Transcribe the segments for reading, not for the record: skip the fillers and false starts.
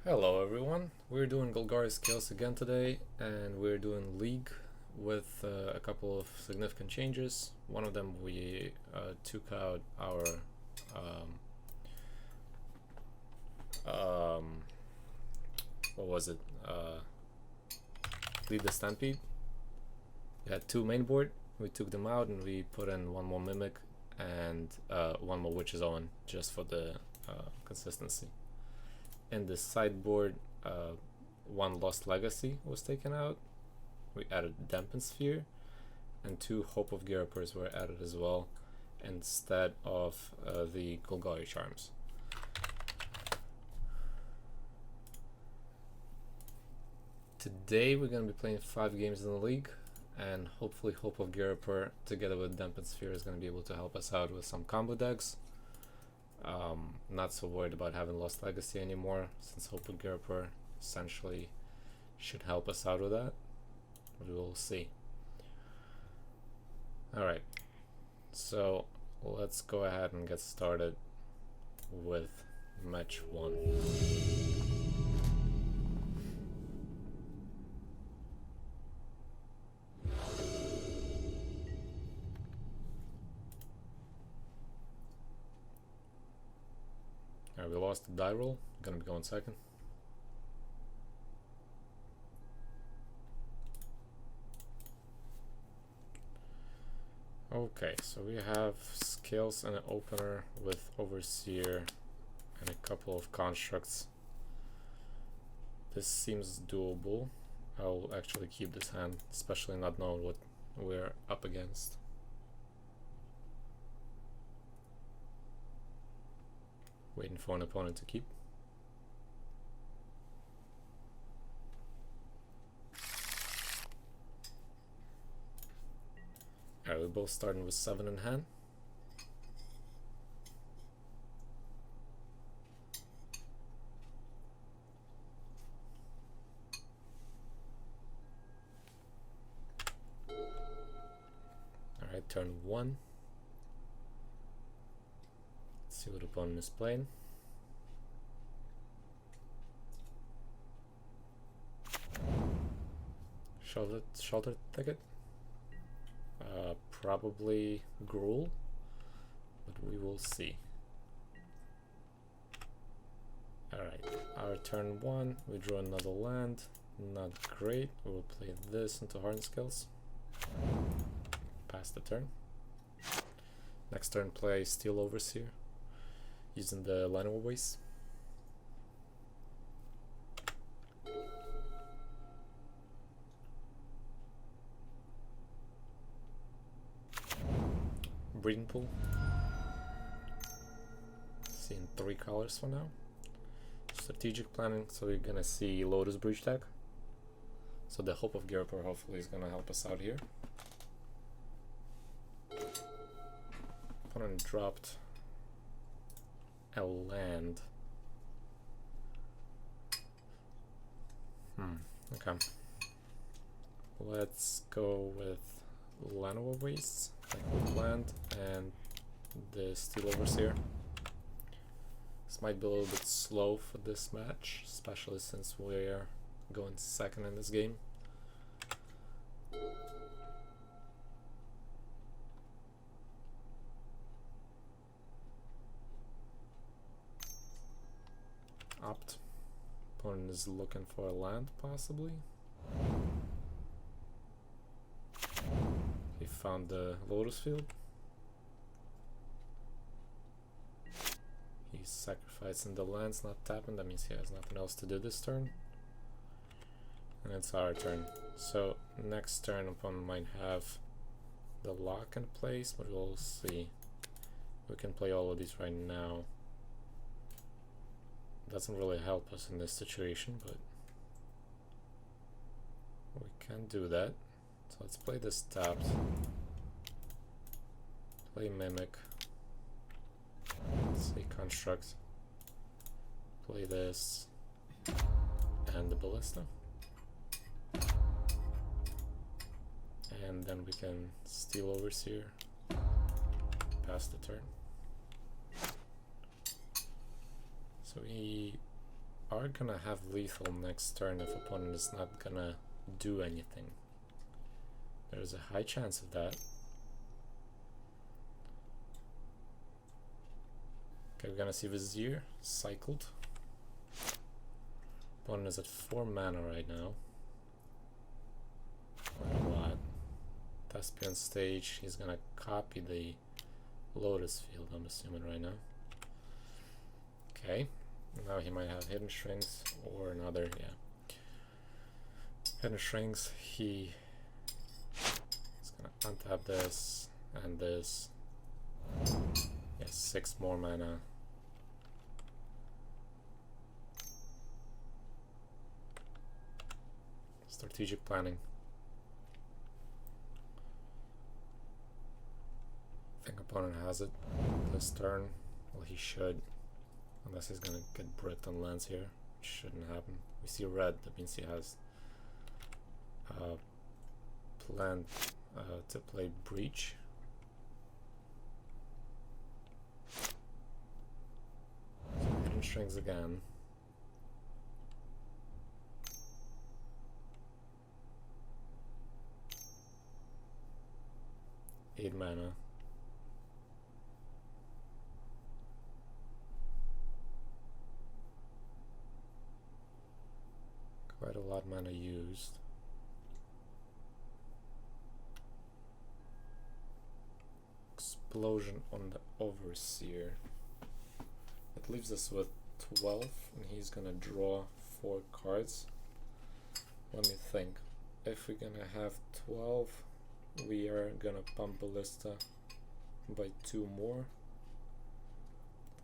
Hello everyone, we're doing Golgari skills again today, and we're doing League with a couple of significant changes. One of them, we took out our what was it? Lead the Stampede. We had two main board, we took them out and we put in one more Mimic and one more Witch's Owen just for the consistency. In the sideboard, one Lost Legacy was taken out. We added Dampen Sphere, and two Hope of Gyarapers were added as well, instead of the Golgari Charms. Today we're going to be playing 5 games in the league, and hopefully Hope of Gyaraper together with Dampen Sphere is going to be able to help us out with some combo decks. Not so worried about having Lost Legacy anymore, since Hope of Gyaraper essentially should help us out with that. We will see. Alright, so let's go ahead and get started with match 1. Alright, we lost the die roll, gonna be going second. Okay, so we have skills and an opener with Overseer and a couple of constructs. This seems doable. I'll actually keep this hand, especially not knowing what we're up against. Waiting for an opponent to keep. Alright, we're both starting with 7 in hand. Alright, turn 1. Let's see what opponent is playing. Shelter Thicket. Probably Gruul, but we will see. Alright, our turn 1, we draw another land. Not great. We will play this into Hardened Skills. Pass the turn. Next turn, play Steel Overseer using the Line of Waste. Breeding Pool. Seeing 3 colors for now. Strategic planning, so we're gonna see Lotus Breach deck. So the Hope of Gyaraper hopefully is gonna help us out here. Opponent dropped a land. Okay. Let's go with Llanowar Wastes, like land, and the Steel Overseer. This might be a little bit slow for this match, especially since we're going second in this game. Opt. Opponent is looking for a land, possibly. He found the Lotus field. He's sacrificing the lands, not tapping. That means he has nothing else to do this turn. And it's our turn. So next turn, opponent might have the lock in place, but we'll see. We can play all of these right now. Doesn't really help us in this situation, but we can do that. So let's play this tapped. Play Mimic. Let's say Construct. Play this. And the Ballista. And then we can Steel Overseer. Pass the turn. So he are gonna have lethal next turn if opponent is not gonna do anything. There's a high chance of that. Okay, we're gonna see Vizier cycled. Opponent is at 4 mana right now. Quite a lot. Thespian stage, he's gonna copy the Lotus field, I'm assuming right now. Okay, now he might have Hidden Strings or another, yeah. Hidden Strings, he's gonna untap this and this. Yes, 6 more mana. Strategic planning. I think opponent has it this turn. Well, he should. Unless he's gonna get bricked on lands here, which shouldn't happen. We see red, that means he has planned to play Breach. So Hidden Strings again. Eight mana. Quite a lot of mana used. Explosion on the Overseer. It leaves us with 12, and he's gonna draw 4 cards. Let me think. If we're gonna have 12, we are gonna pump Ballista by 2 more.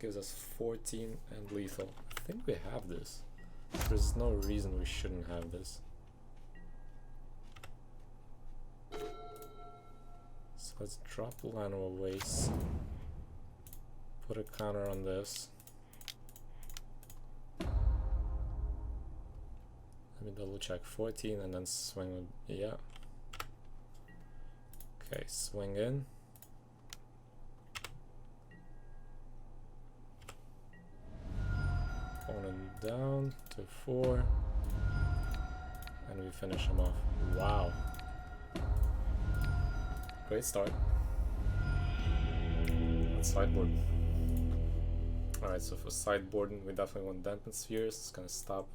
Gives us 14 and lethal. I think we have this. There's no reason we shouldn't have this. So let's drop Llanowar Waste. Put a counter on this. Let me double check. 14 and then swing with, yeah. Okay, swing in. Opponent down to 4. And we finish him off. Wow. Great start. Let's sideboard. Alright, so for sideboarding, we definitely want Dampen Spheres. It's gonna stop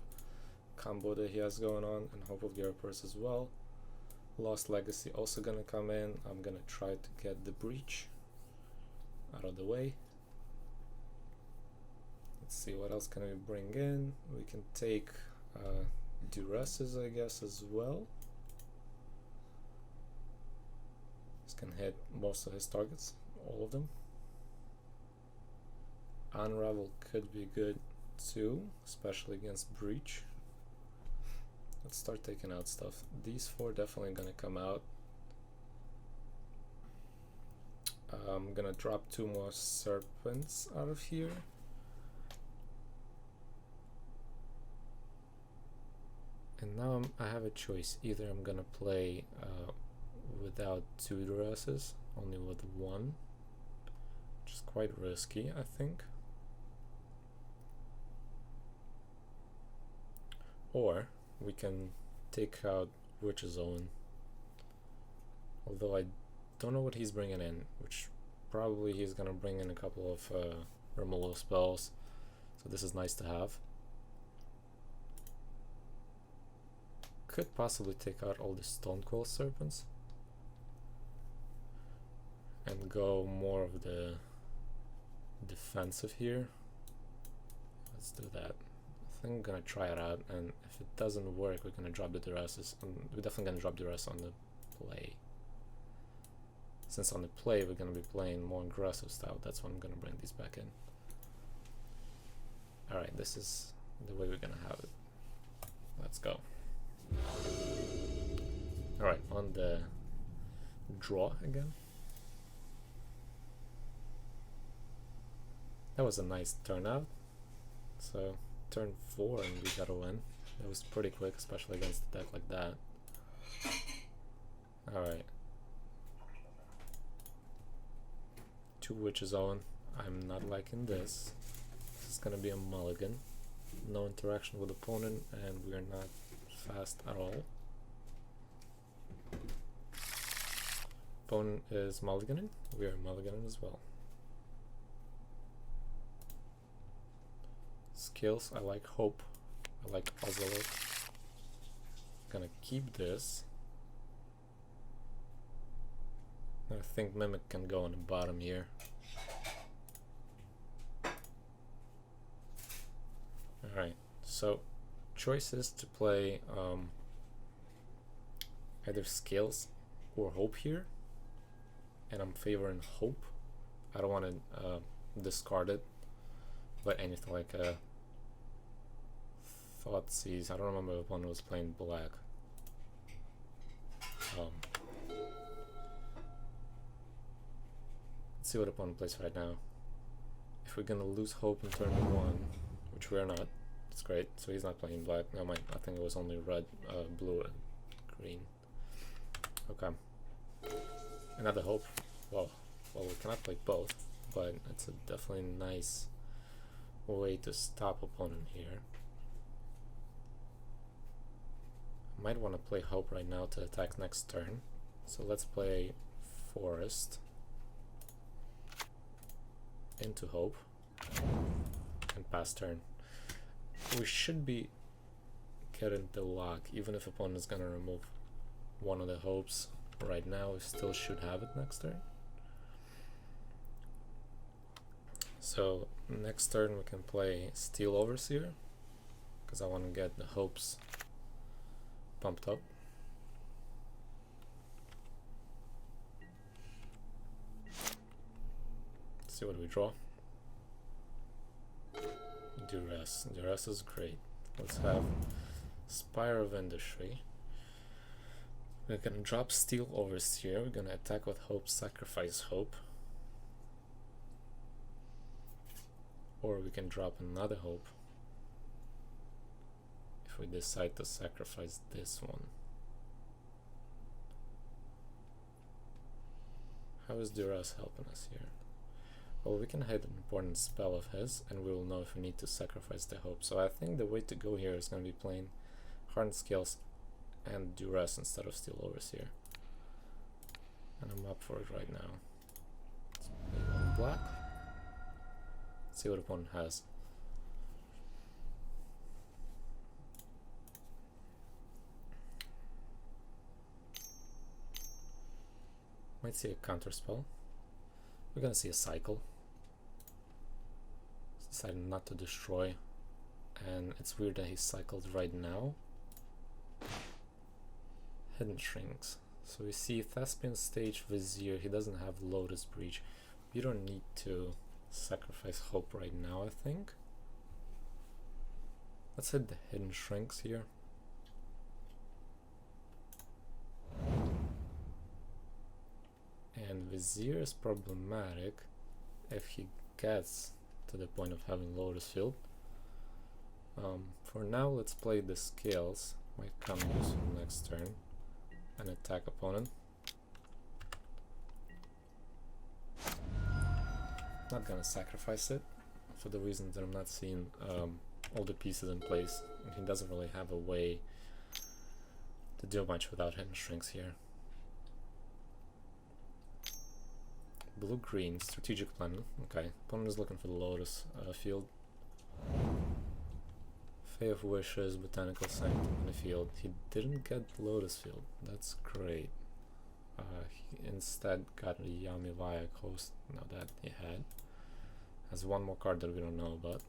combo that he has going on, and hopefully Gyarados as well. Lost Legacy also gonna come in. I'm gonna try to get the Breach out of the way. Let's see what else can we bring in. We can take Duresses, I guess, as well. This can hit most of his targets, all of them. Unravel could be good too, especially against Breach. Let's start taking out stuff. These 4 definitely gonna come out. I'm gonna drop 2 more Serpents out of here. And now I have a choice. Either I'm gonna play without 2 Duresses, only with 1, which is quite risky, I think. Or we can take out Witch's Own. Although I don't know what he's bringing in, which probably he's gonna bring in a couple of removal spells. So this is nice to have. Could possibly take out all the Stonecoil Serpents and go more of the defensive here. Let's do that. I think I'm gonna try it out, and if it doesn't work, we're gonna drop the Duresses. We're definitely gonna drop the rest on the play. Since on the play we're gonna be playing more aggressive style, that's when I'm gonna bring these back in. Alright, this is the way we're gonna have it. Let's go. Alright, on the draw again. That was a nice turnout. So turn 4 and we got a win. It was pretty quick, especially against a deck like that. Alright. 2 Witch's Own. I'm not liking this. This is gonna be a mulligan. no interaction with opponent, and we are not fast at all. Opponent is mulliganing, we are mulliganing as well. Skills, I like Hope, I like Ocelot. Gonna keep this. I think Mimic can go on the bottom here. Alright, so choice is to play either Skills or Hope here, and I'm favoring Hope. I don't want to discard it, but anything like a Thoughtseize. I don't remember if one was playing black. Let's see what opponent plays right now. If we're gonna lose Hope in turn 1, which we are not, it's great. So he's not playing black. No, mind, I think it was only red, blue, and green. Okay. Another Hope. Well, we cannot play both, but it's a definitely nice way to stop opponent here. Might want to play Hope right now to attack next turn. So let's play Forest into Hope and pass turn. We should be getting the lock, even if opponent is gonna remove one of the Hopes right now, we still should have it next turn. So next turn we can play Steel Overseer, because I want to get the Hopes pumped up. Let's see what we draw. Duress. Duress is great. Let's have Spire of Industry. We're gonna drop Steel Overseer. We're gonna attack with Hope, sacrifice Hope. Or we can drop another Hope if we decide to sacrifice this one. How is Duress helping us here? Well, we can hit an important spell of his, and we will know if we need to sacrifice the Hope. So I think the way to go here is going to be playing Hardened Scales and Duress instead of Steel Overseer. And I'm up for it right now. Let's play one black. See what opponent has. Might see a counter spell. We're gonna see a cycle. Decided not to destroy, and it's weird that he cycled right now. Hidden Shrinks. So we see Thespian Stage Vizier. He doesn't have Lotus Breach. You don't need to sacrifice Hope right now, I think. Let's hit the Hidden Shrinks here. And Vizier is problematic if he gets to the point of having Lotus Field. For now, let's play the Scales. Might come useful next turn and attack opponent. Not gonna sacrifice it for the reason that I'm not seeing all the pieces in place, and he doesn't really have a way to do much without Hidden Shrinks here. Blue-green, strategic plan. Okay, opponent is looking for the Lotus field. Fey of Wishes, Botanical Sanctum in the field. He didn't get Lotus field. That's great. He instead got a Yami Vaya Coast. Now that he had. Has one more card that we don't know about.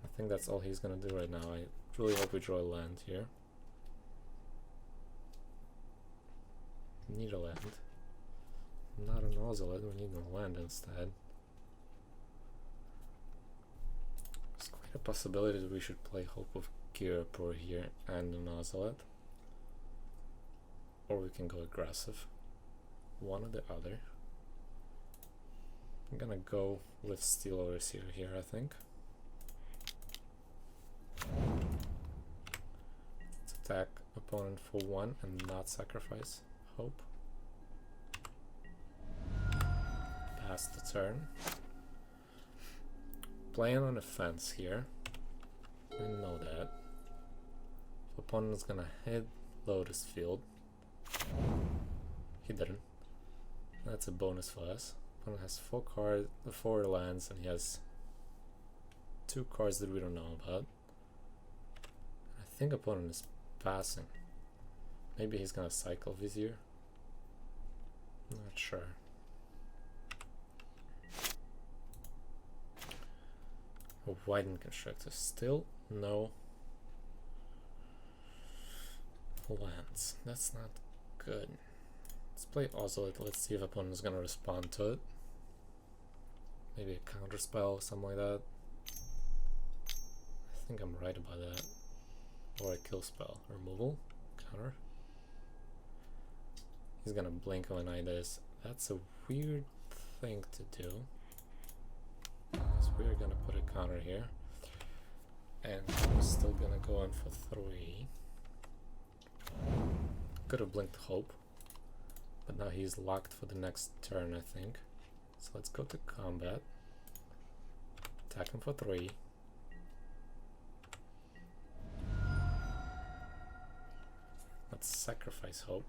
I think that's all he's gonna do right now. I really hope we draw a land here. Need a land. Not an Ocelot, we need a land instead. There's quite a possibility that we should play Hope of Kirapur here and an Ocelot. Or we can go aggressive. One or the other. I'm gonna go with Steel Overseer here, I think. Let's attack opponent for 1 and not sacrifice Hope. Pass the turn. Playing on a fence here. I know that. If opponent's gonna hit Lotus field. He didn't. That's a bonus for us. Opponent has 4 lands, and he has 2 cards that we don't know about. I think opponent is passing. Maybe he's gonna cycle Vizier. Not sure. A widened constructor. Still no lands. That's not good. Let's play Oscillate. Let's see if opponent is gonna respond to it. Maybe a counter spell, something like that. I think I'm right about that. Or a kill spell. Removal. Counter. He's gonna blink when I this. That's a weird thing to do. Because we're gonna put a counter here. And we're still gonna go in for 3. Could have blinked Hope. But now he's locked for the next turn, I think. So let's go to combat. Attack him for 3. Let's sacrifice Hope.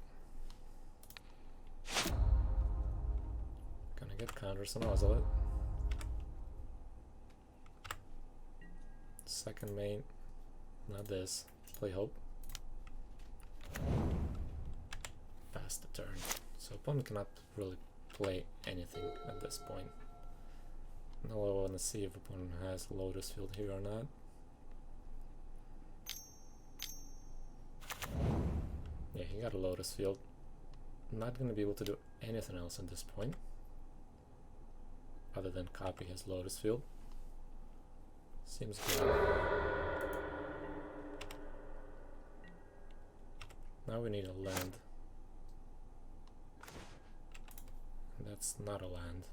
Gonna get counters on Oscillate. Second main. Not this. Play Hope. Pass the turn. So opponent cannot really play anything at this point. Now I want to see if opponent has Lotus field here or not. Yeah, he got a Lotus field. Not going to be able to do anything else at this point. Other than copy his Lotus field. Seems good. Now we need a land. That's not a land.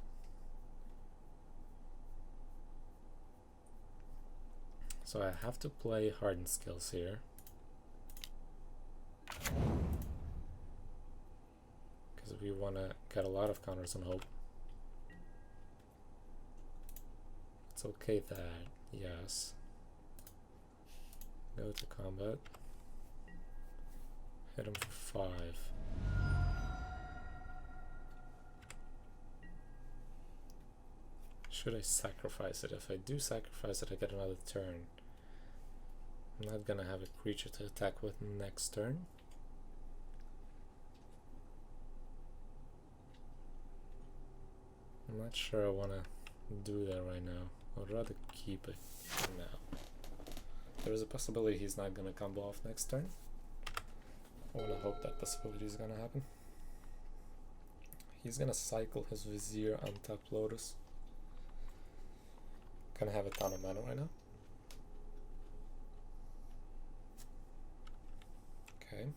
So I have to play hardened skills here. Because we want to get a lot of counters on Hope. It's okay that, yes. Go to combat. Hit him for 5. Should I sacrifice it? If I do sacrifice it, I get another turn. I'm not gonna have a creature to attack with next turn. I'm not sure I wanna do that right now. I'd rather keep it for now. There is a possibility he's not gonna combo off next turn. I wanna hope that possibility is gonna happen. He's gonna cycle his Vizier on top Lotus. Gonna have a ton of mana right now. Okay.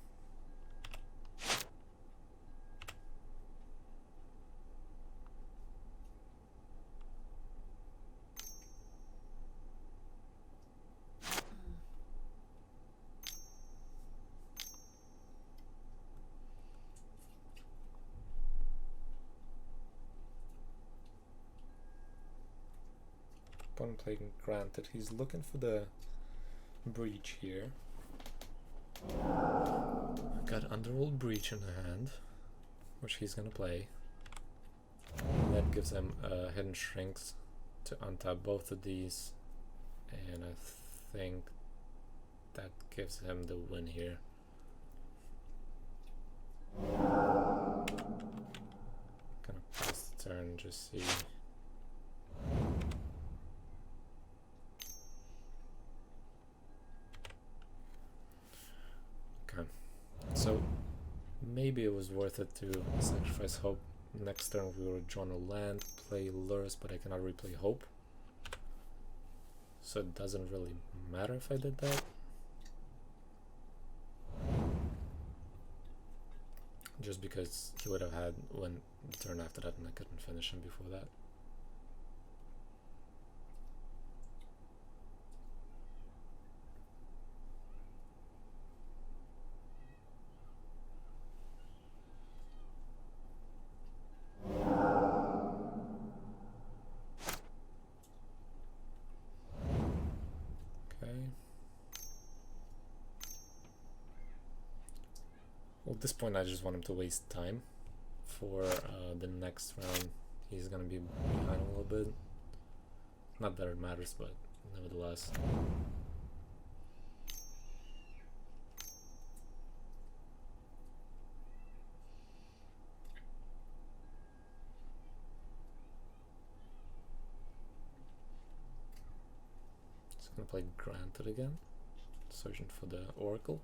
Opponent playing granted. He's looking for the breach here. Got Underworld Breach in the hand, which he's gonna play. And that gives him Hidden Shrinks to untap both of these, and I think that gives him the win here. Gonna pass the turn, just see. So maybe it was worth it to sacrifice Hope. Next turn we will draw a land, play Lures, but I cannot replay Hope. So it doesn't really matter if I did that. Just because he would have had one turn after that and I couldn't finish him before that. this point I just want him to waste time for the next round. He's gonna be behind a little bit. Not that it matters, but nevertheless. He's gonna play Granted again, searching for the Oracle,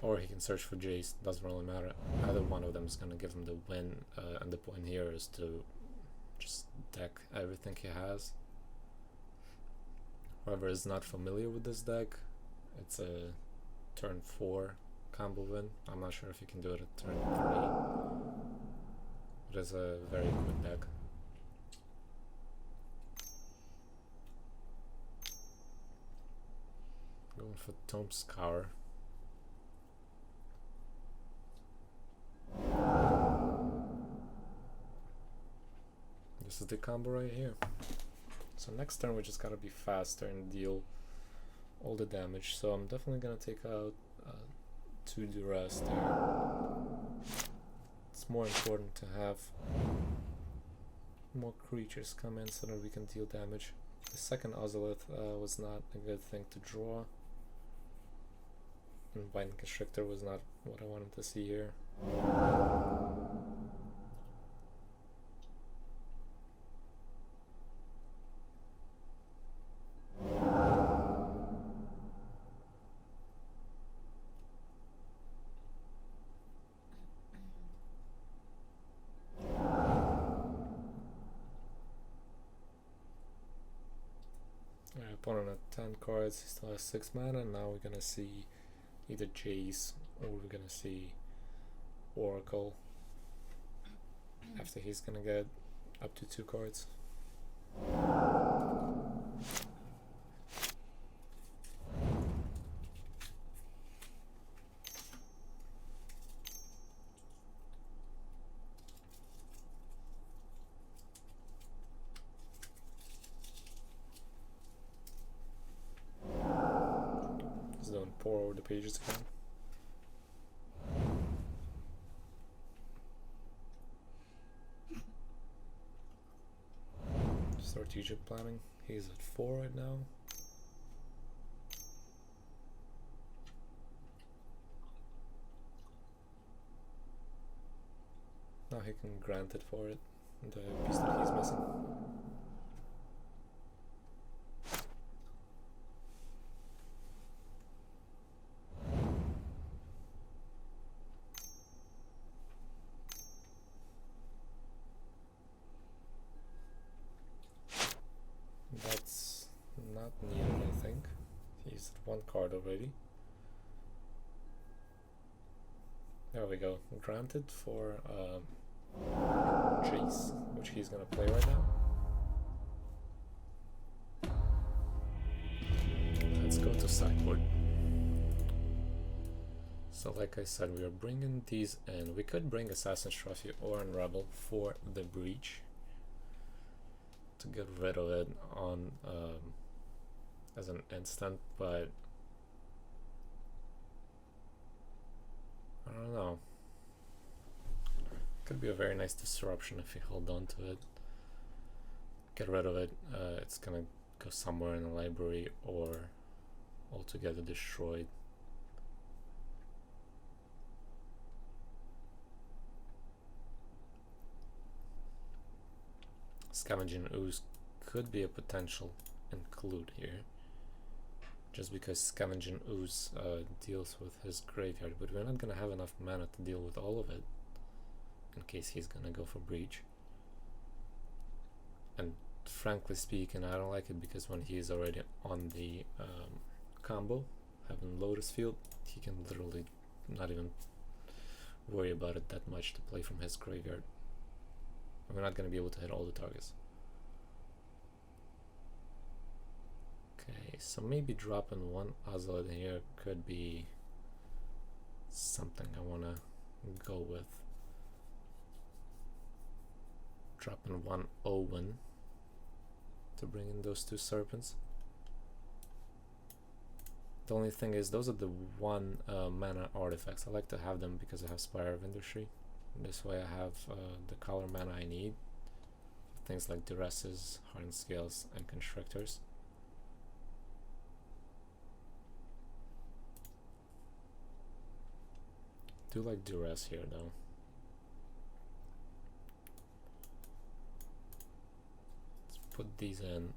or he can search for Jace. Doesn't really matter. Either one of them is gonna give him the win, and the point here is to just deck everything he has. Whoever is not familiar with this deck, it's a turn 4 combo win. I'm not sure if you can do it at turn 3. It is a very quick deck. Going for Tome Scour. This is the combo right here. So next turn we just gotta be faster and deal all the damage. So I'm definitely gonna take out 2 Duress there. It's more important to have more creatures come in so that we can deal damage. The second Ozolith was not a good thing to draw. And Binding Constrictor was not what I wanted to see here. Opponent at 10 cards, he still has 6 mana. Now we're gonna see either Jace or we're gonna see Oracle after he's gonna get up to 2 cards. Pour over the pages again. Strategic planning. He's at 4 right now. Now he can grant it for it, the piece that he's missing. That's not needed, I think. He's at 1 card already. There we go. Granted for Jace, which he's gonna play right now. Let's go to sideboard. So like I said, we are bringing these in. We could bring Assassin's Trophy or Unravel for the Breach to get rid of it on as an instant, but I don't know. Could be a very nice disruption if you hold on to it. Get rid of it. It's gonna go somewhere in the library or altogether destroyed. Scavenging Ooze could be a potential include here, just because Scavenging Ooze deals with his graveyard, but we're not gonna have enough mana to deal with all of it in case he's gonna go for Breach. And frankly speaking, I don't like it because when he is already on the combo, having Lotus Field, he can literally not even worry about it that much to play from his graveyard. We're not going to be able to hit all the targets. Okay, so maybe dropping 1 Ozolith here could be something I want to go with. Dropping 1 Owen to bring in those 2 serpents. The only thing is, those are the one mana artifacts. I like to have them because I have Spire of Industry. This way I have the color mana I need. Things like Duresses, Hardened Scales, and Constrictors. Do like Duress here though. Let's put these in.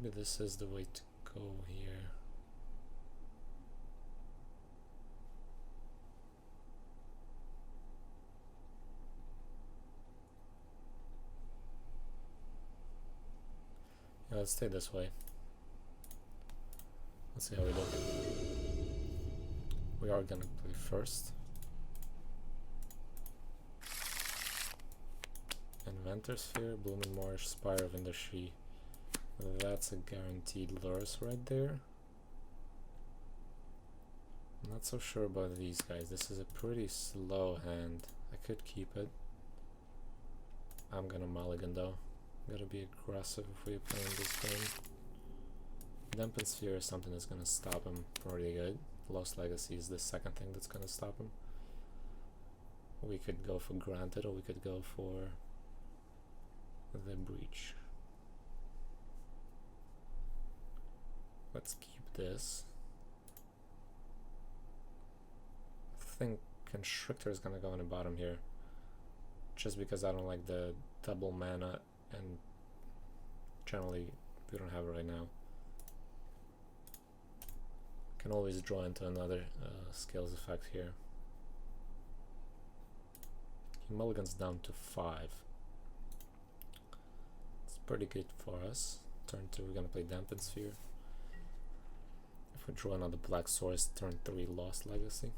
Maybe this is the way to go here. Yeah, let's stay this way. Let's see how we do. We are gonna play first. Inventor Sphere, Blooming Marsh, Spire of Industry. That's a guaranteed Lotus right there. I'm not so sure about these guys. This is a pretty slow hand. I could keep it. I'm gonna mulligan though. Gotta be aggressive if we're playing this game. Dampen Sphere is something that's gonna stop him pretty good. Lost Legacy is the second thing that's gonna stop him. We could go for Granted, or we could go for the Breach. Let's keep this. I think Constrictor is gonna go on the bottom here, just because I don't like the double mana, and generally we don't have it right now. Can always draw into another skills effect here. He mulligans down to 5. It's pretty good for us. Turn 2 we're gonna play Dampen Sphere. If we draw another black source, turn 3 Lost Legacy.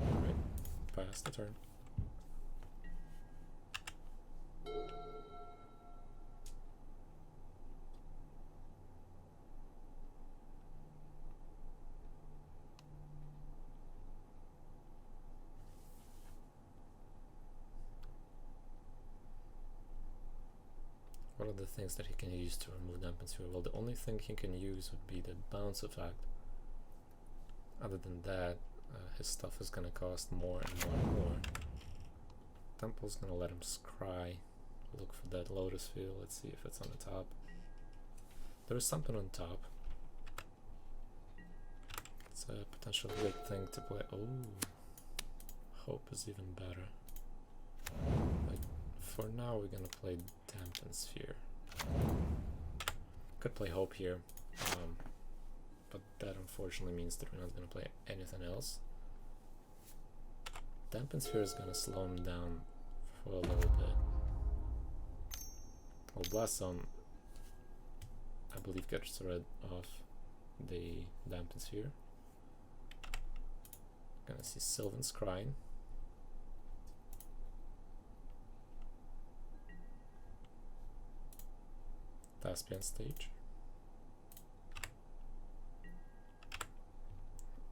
Alright, pass the turn. What are the things that he can use to remove Dampen Sphere? Well, the only thing he can use would be the bounce effect. Other than that, his stuff is gonna cost more and more and more. Temple's gonna let him scry. Look for that Lotus field. Let's see if it's on the top. There's something on top. It's a potential good thing to play. Oh, Hope is even better. But for now, we're gonna play Dampen Sphere. Could play Hope here, but that unfortunately means that we're not gonna play anything else. Dampen Sphere is gonna slow him down for a little bit. Well, Blast Zone, I believe, gets rid of the Dampen Sphere. Gonna see Sylvan's Crying. Thespian Stage.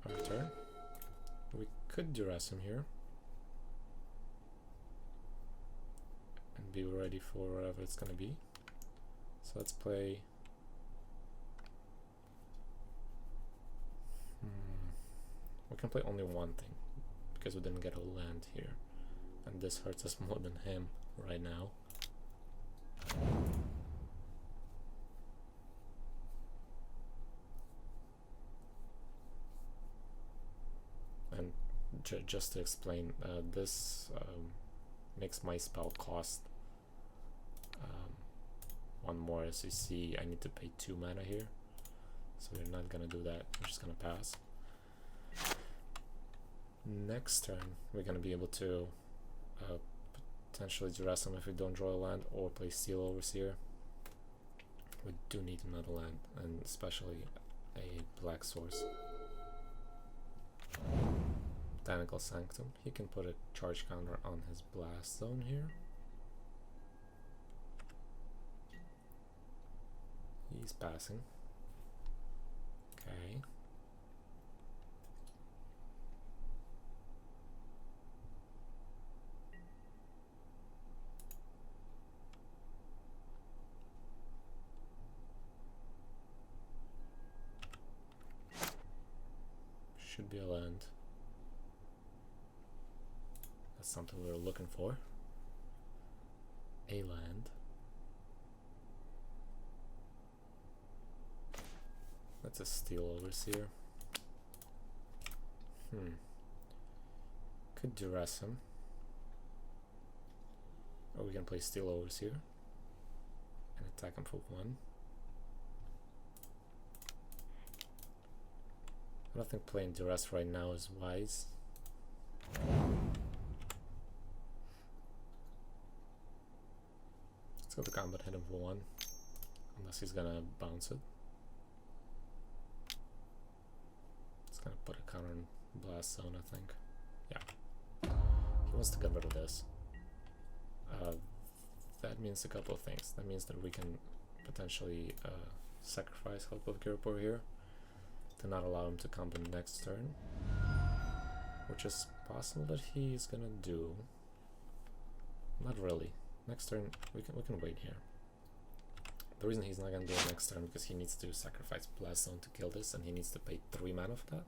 Our turn. We could duress him here and be ready for whatever it's gonna be. So let's play. We can play only one thing because we didn't get a land here, and this hurts us more than him right now. And just to explain, this makes my spell cost 1 more. As you see, I need to pay 2 mana here, so we're not gonna do that. We're just gonna pass. Next turn, we're gonna be able to potentially duress him if we don't draw a land, or play Steel Overseer. We do need another land, and especially a black source. Botanical Sanctum. He can put a charge counter on his blast zone here. He's passing. Okay. Should be a land. That's something we were looking for. A land. That's a Steel Overseer. Could duress him. Or we can play Steel Overseer and attack him for 1. I don't think playing duress right now is wise. Let's go to combat, hit him for 1. Unless he's gonna bounce it. It's gonna put a counter on blast zone, I think. Yeah. He wants to get rid of this. That means a couple of things. That means that we can potentially sacrifice Help of Girpor here to not allow him to combat next turn, which is possible that he's gonna do. Not really. Next turn we can wait here. The reason he's not gonna do it next turn because he needs to sacrifice Blast Zone to kill this, and he needs to pay 3 mana for that.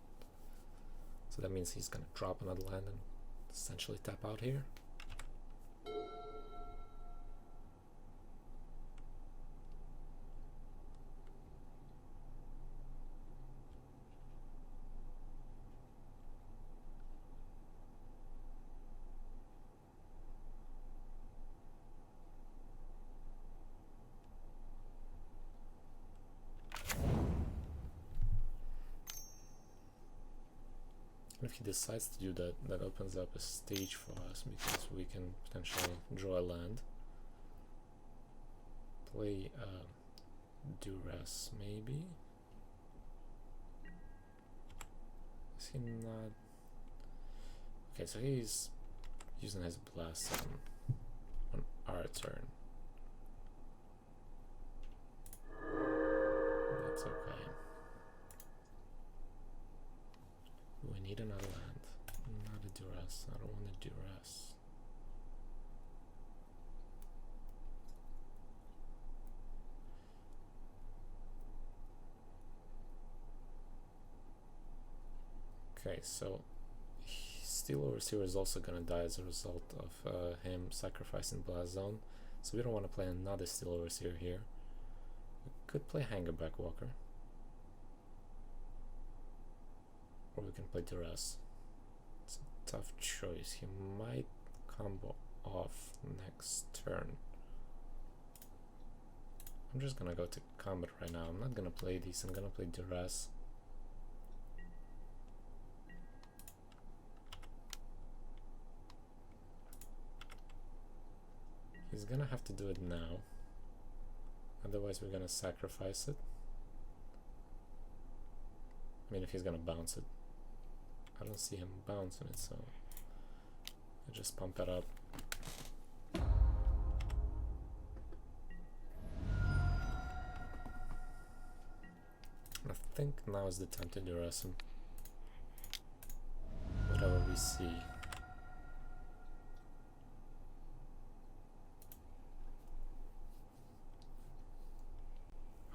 So that means he's gonna drop another land and essentially tap out here. If he decides to do that, that opens up a stage for us because we can potentially draw a land. Play duress maybe. Is he not? Okay, so he's using his blast on our turn. That's okay. We need another land. Not a duress. I don't want a duress. Okay, so Steel Overseer is also gonna die as a result of him sacrificing Blast Zone. So we don't want to play another Steel Overseer here. We could play Hangerback Walker. Or we can play duress. It's a tough choice. He might combo off next turn. I'm just gonna go to combat right now. I'm not gonna play these. I'm gonna play duress. He's gonna have to do it now. Otherwise we're gonna sacrifice it. I mean, if he's gonna bounce it. I don't see him bouncing it, so I just pump it up. I think now is the time to duress him. Whatever we see.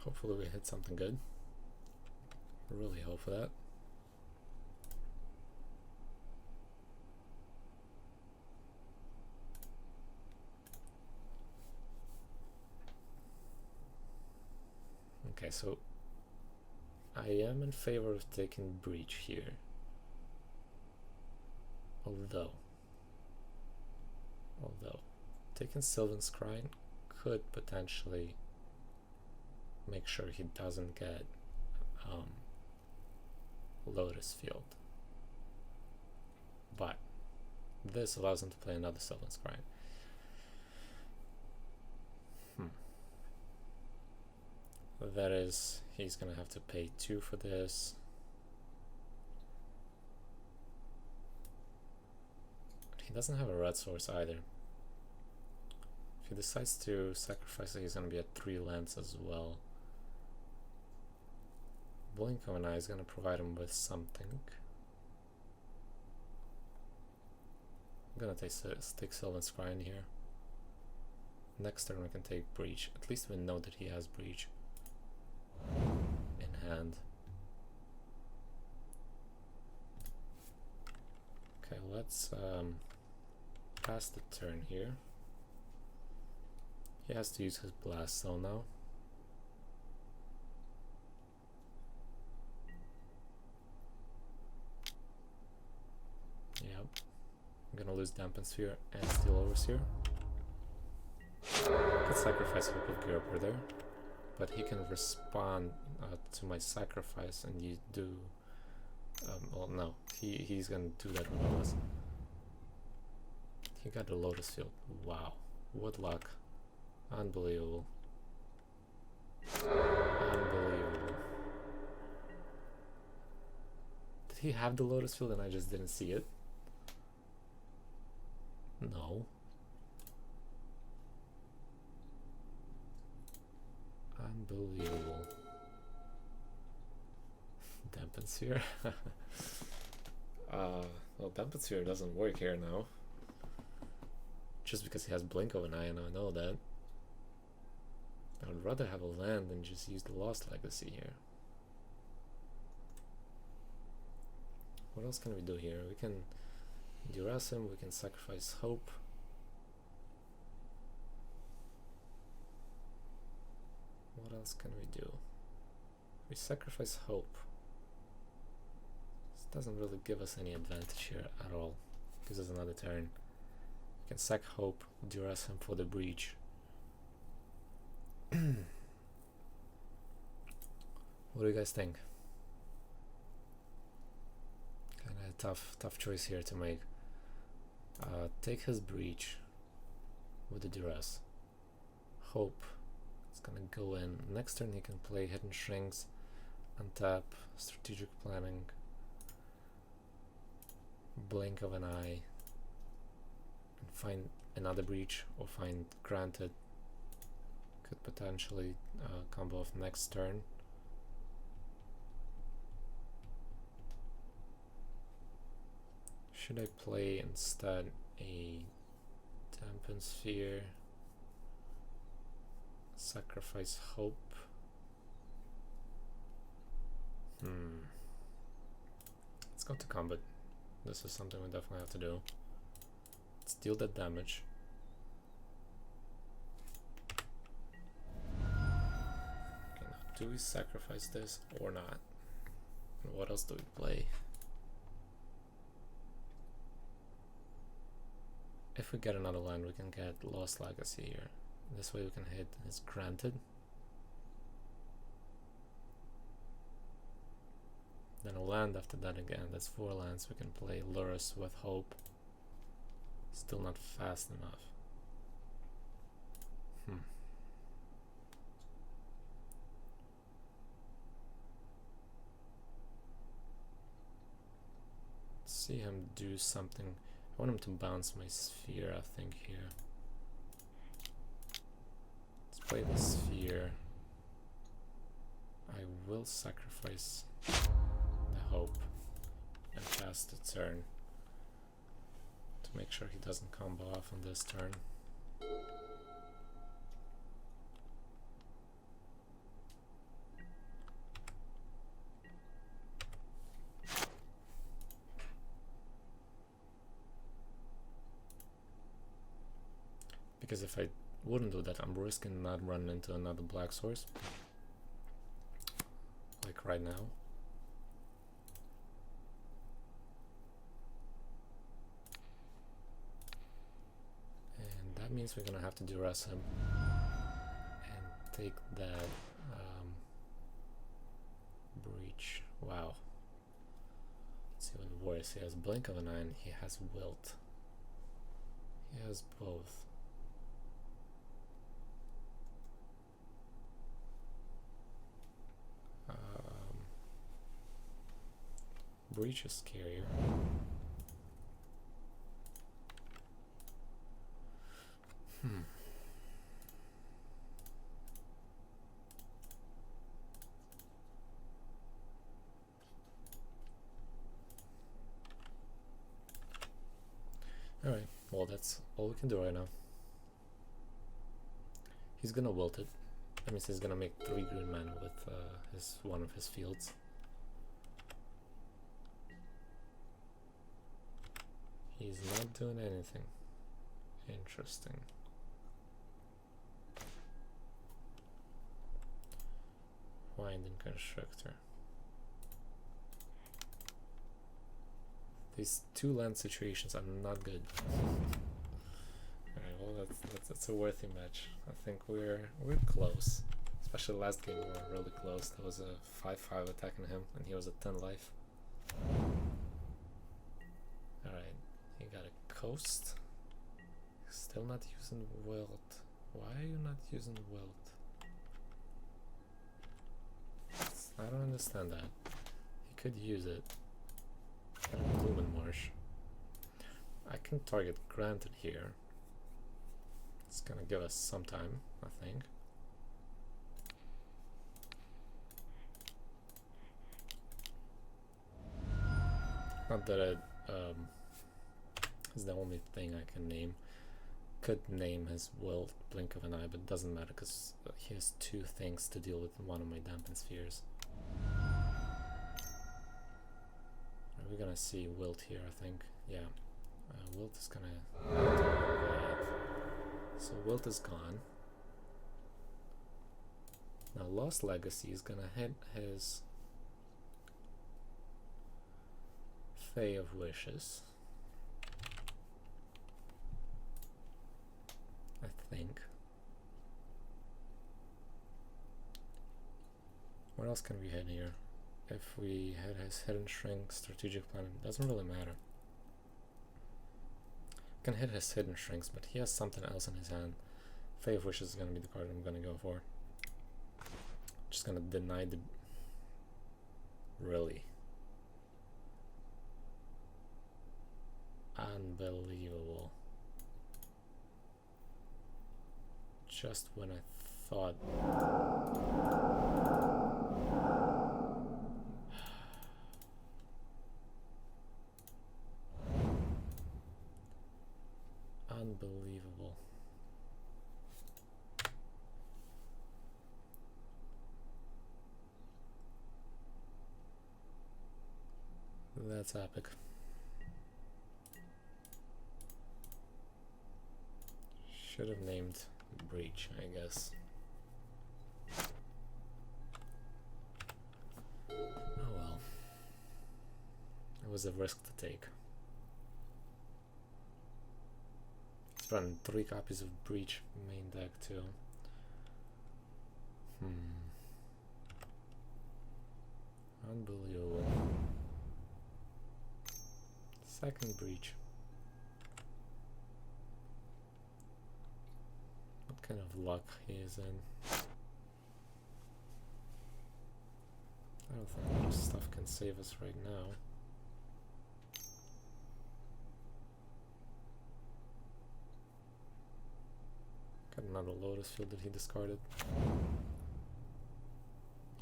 Hopefully we hit something good. Really hope for that. Okay, so I am in favor of taking Breach here. Although taking Sylvan Scrying could potentially make sure he doesn't get Lotus Field. But this allows him to play another Sylvan Scrying. That is, he's gonna have to pay 2 for this. He doesn't have a red source either. If he decides to sacrifice it, he's gonna be at 3 lands as well. Blink of an Eye is gonna provide him with something. I'm gonna take Sylvan Scry in here. Next turn we can take Breach. At least we know that he has Breach in hand. Okay, let's pass the turn here. He has to use his Blast Zone now. Yep. I'm gonna lose Dampen Sphere and Steel Overseer. I could sacrifice Hope of Gerber there, but he can respond to my sacrifice, and you do. Well, no, he's gonna do that regardless. He got the Lotus Field. Wow, what luck! Unbelievable. Unbelievable. Did he have the Lotus Field and I just didn't see it? No. Unbelievable. Dampen Sphere. Well, Dampen Sphere doesn't work here now. Just because he has Blink of an Eye, and I know that. I would rather have a land than just use the Lost Legacy here. What else can we do here? We can duress him, we can sacrifice Hope. What else can we do? We sacrifice Hope. This doesn't really give us any advantage here at all. Gives us another turn. We can sack Hope, duress him for the Breach. What do you guys think? Kinda a tough choice here to make. Take his Breach with the duress. Hope. It's gonna go in. Next turn he can play Hidden Shrinks, untap, Strategic Planning, Blink of an Eye, and find another Breach or find Granted. Could potentially combo off next turn. Should I play instead a Dampen Sphere? Sacrifice Hope. Let's go to combat. This is something we definitely have to do. Let's deal that damage. Okay, now do we sacrifice this or not? And what else do we play? If we get another land, we can get Lost Legacy here. This way we can hit his Granted. Then a land after that again. That's 4 lands. We can play Lurrus with Hope. Still not fast enough. Let's see him do something. I want him to bounce my Sphere, I think, here. Let's play the Sphere. I will sacrifice the Hope and pass the turn to make sure he doesn't combo off on this turn. Because if I wouldn't do that, I'm risking not running into another black source. Like right now. And that means we're gonna have to duress him and take that Breach. Wow. It's even worse. He has Blink of an Eye and he has Wilt. He has both. Breach is scarier. Alright, well that's all we can do right now. He's gonna wilt it. That means he's gonna make 3 green mana with one of his fields. He's not doing anything. Interesting. Winding Constructor. These 2 land situations are not good. Alright, well that's a worthy match. I think we're close. Especially last game we were really close. There was a 5-5 attacking him and he was at 10 life. Alright, he got a coast. Still not using Wilt. Why are you not using Wilt? I don't understand that. He could use it. Bloom and Marsh. I can target Granted here. It's gonna give us some time, I think. Not that it is the only thing I can name. Could name his Wilt, Blink of an Eye, but it doesn't matter because he has 2 things to deal with in one of my Dampen Spheres. We're gonna see Wilt here, I think. Yeah, Wilt is gonna do that. So Wilt is gone. Now Lost Legacy is gonna hit his Fae of Wishes. I think. What else can we hit here? If we had his Hidden Shrink, Strategic Plan, it doesn't really matter. Can hit his Hidden Shrinks, but he has something else in his hand. Fae of Wishes is gonna be the card I'm gonna go for. Just gonna deny the... Really? Unbelievable. Just when I thought... Unbelievable. That's epic. Should have named Breach, I guess. Oh well. It was a risk to take. Let's run 3 copies of Breach main deck too. Unbelievable. Second Breach. What kind of luck he is in? I don't think much stuff can save us right now. Got another Lotus field that he discarded.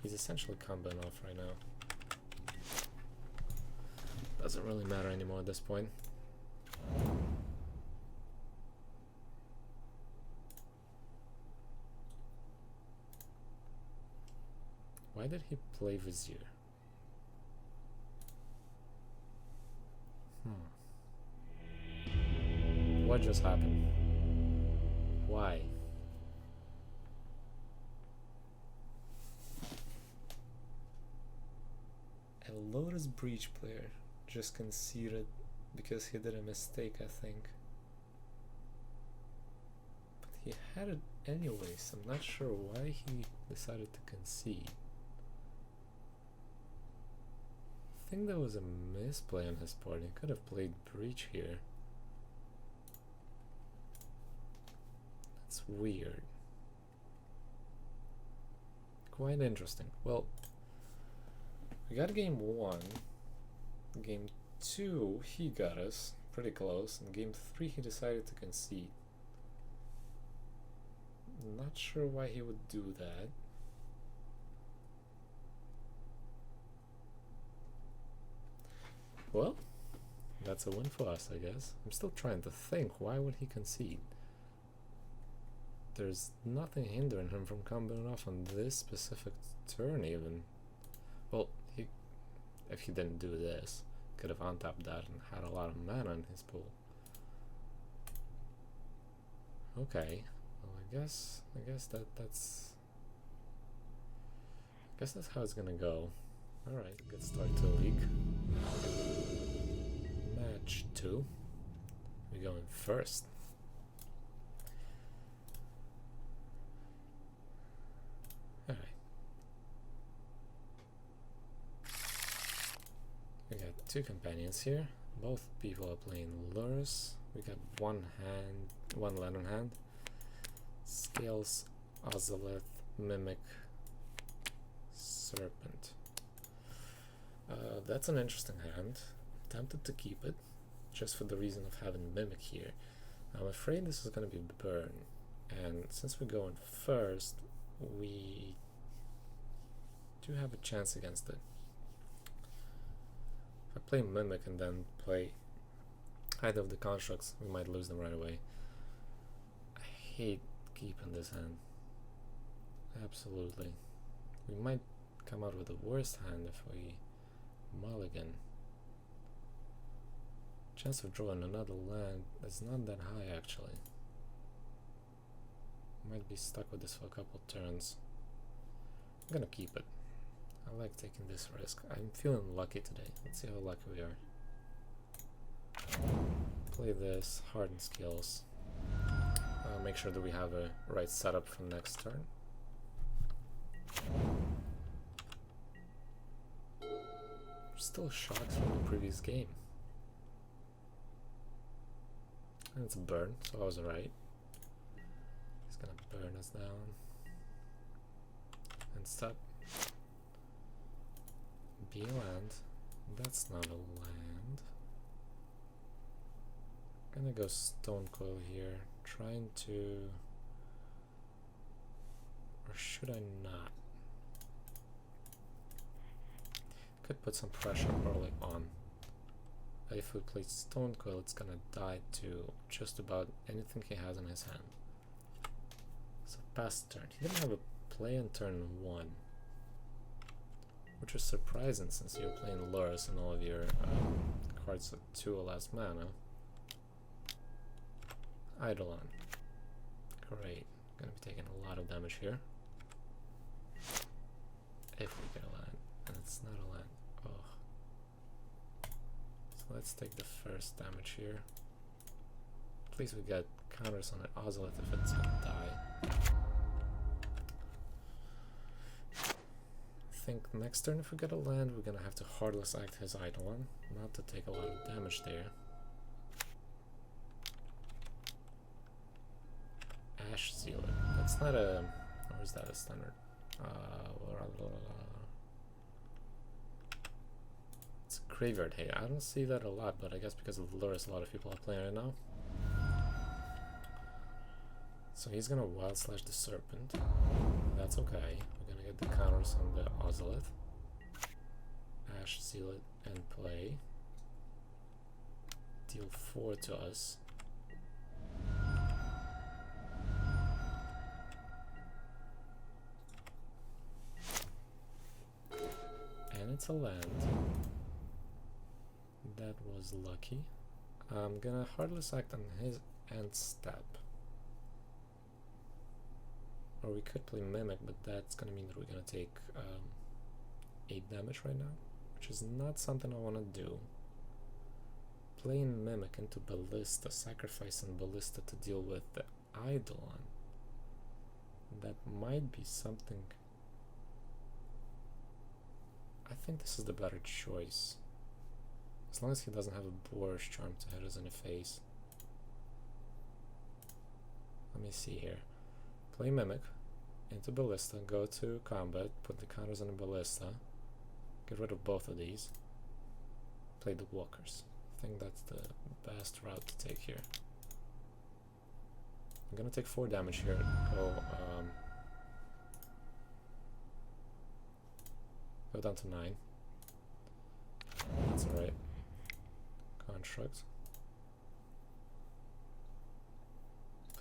He's essentially comboing off right now. Doesn't really matter anymore at this point. Why did he play Vizier? What just happened? Why? A Lotus Breach player just conceded because he did a mistake, I think. But he had it anyways. I'm not sure why he decided to concede. I think there was a misplay on his part. He could have played Breach here. That's weird. Quite interesting. Well, we got game 1. Game 2, he got us pretty close. In game 3, he decided to concede. Not sure why he would do that. Well, That's a win for us, I guess. I'm still trying to think, why would he concede? There's nothing hindering him from coming off on this specific turn even. Well, if he didn't do this, could have untapped that and had a lot of mana in his pool. Okay, well I guess that's how it's gonna go. Alright, good start to the league. Match 2. We're going first. Alright. We got 2 companions here. Both people are playing Lotus. We got one land on hand. Scales, Ozolith, Mimic, Serpent. That's an interesting hand. Tempted to keep it, just for the reason of having Mimic here. I'm afraid this is going to be burn, and since we're going first, we do have a chance against it. If I play Mimic and then play either of the constructs, we might lose them right away. I hate keeping this hand. Absolutely. We might come out with the worst hand if we mulligan. Chance of drawing another land is not that high actually. Might be stuck with this for a couple turns. I'm gonna keep it. I like taking this risk. I'm feeling lucky today. Let's see how lucky we are. Play this, harden skills. Make sure that we have a right setup for next turn. Still shocked from the previous game. And it's a burn, so I was right. He's gonna burn us down. And stop. Be a land. That's not a land. Gonna go Stone Coil here. Trying to... Or should I not? Could put some pressure early on. If we play Stone Coil, it's gonna die to just about anything he has in his hand. So pass turn. He didn't have a play on turn 1, which is surprising since you're playing Lotus and all of your cards at 2 or less mana. Eidolon. Great. Gonna be taking a lot of damage here. If we get a land. And it's not a land. Oh. So let's take the first damage here. At least we get counters on the Ozolith if it's gonna die. I think next turn if we get a land, we're gonna have to Heartless Act his Eidolon, not to take a lot of damage there. Ash Sealer. That's not a... or is that a standard? It's a Graveyard Hay. I don't see that a lot, but I guess because of the Lotus a lot of people are playing right now. So he's gonna Wild Slash the Serpent. That's okay. We're gonna get the counters on the Ozolith. Ash Seal it and play. Deal 4 to us. And it's a land. That was lucky. I'm gonna Heartless Act on his end step. Or we could play Mimic, but that's gonna mean that we're gonna take 8 damage right now, which is not something I wanna do. Playing Mimic into Ballista, sacrificing Ballista to deal with the Eidolon. That might be something. I think this is the better choice. As long as he doesn't have a Boros Charm to hit us in the face. Let me see here. Play Mimic into Ballista, go to combat, put the counters on the Ballista, get rid of both of these, play the Walkers. I think that's the best route to take here. I'm gonna take 4 damage here, go down to 9. That's alright. construct.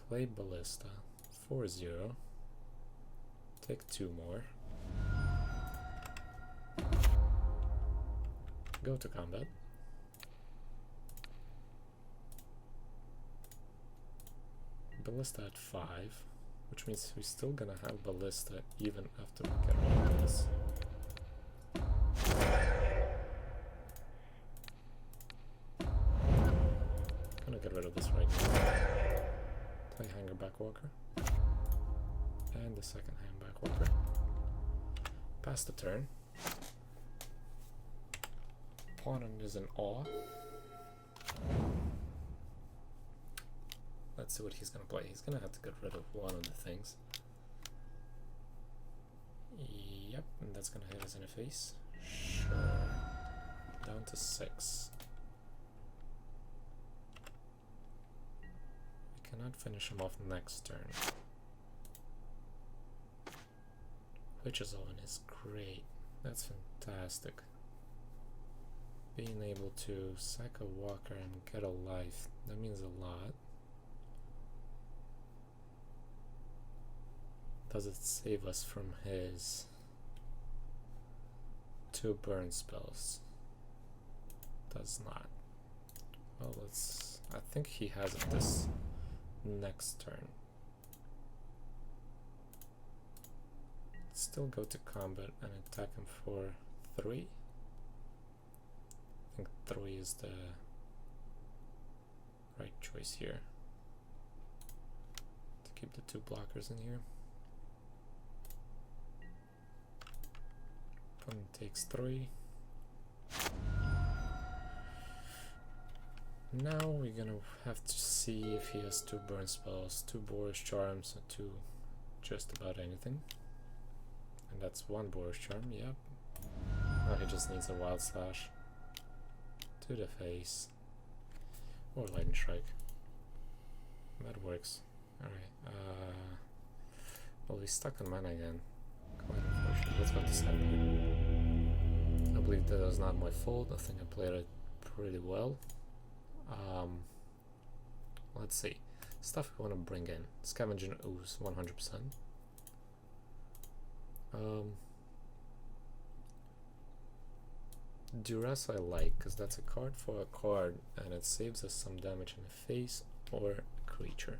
Play Ballista. 4-0. Take 2 more. Go to combat. Ballista at 5, which means we're still gonna have Ballista even after we get rid of this. Gonna get rid of this right now. Play Hanger Backwalker. And the second Hand Backwalker. Pass the turn. Opponent is in awe. Let's see what he's gonna play. He's gonna have to get rid of one of the things. Yep, and that's gonna hit us in the face. Sure. Down to 6. We cannot finish him off next turn. Witch's Oven is great. That's fantastic. Being able to sack a walker and get a life, that means a lot. Does it save us from his 2 burn spells? Does not. Well, let's... I think he has it this next turn. Still go to combat and attack him for 3. I think 3 is the right choice here. To keep the 2 blockers in here. Opponent takes 3. Now we're gonna have to see if he has 2 burn spells, 2 Boros charms, or 2 just about anything. And that's 1 Boros charm, yep. Now he just needs a Wild Slash to the face. Or Lightning Strike. That works. Alright, well, he's stuck on mana again. Quite unfortunate. Let's go to 7 here. I believe that was not my fault. I think I played it pretty well. Let's see. Stuff we want to bring in. Scavenging Ooze, 100%. Duress I like, because that's a card for a card, and it saves us some damage in the face or a creature.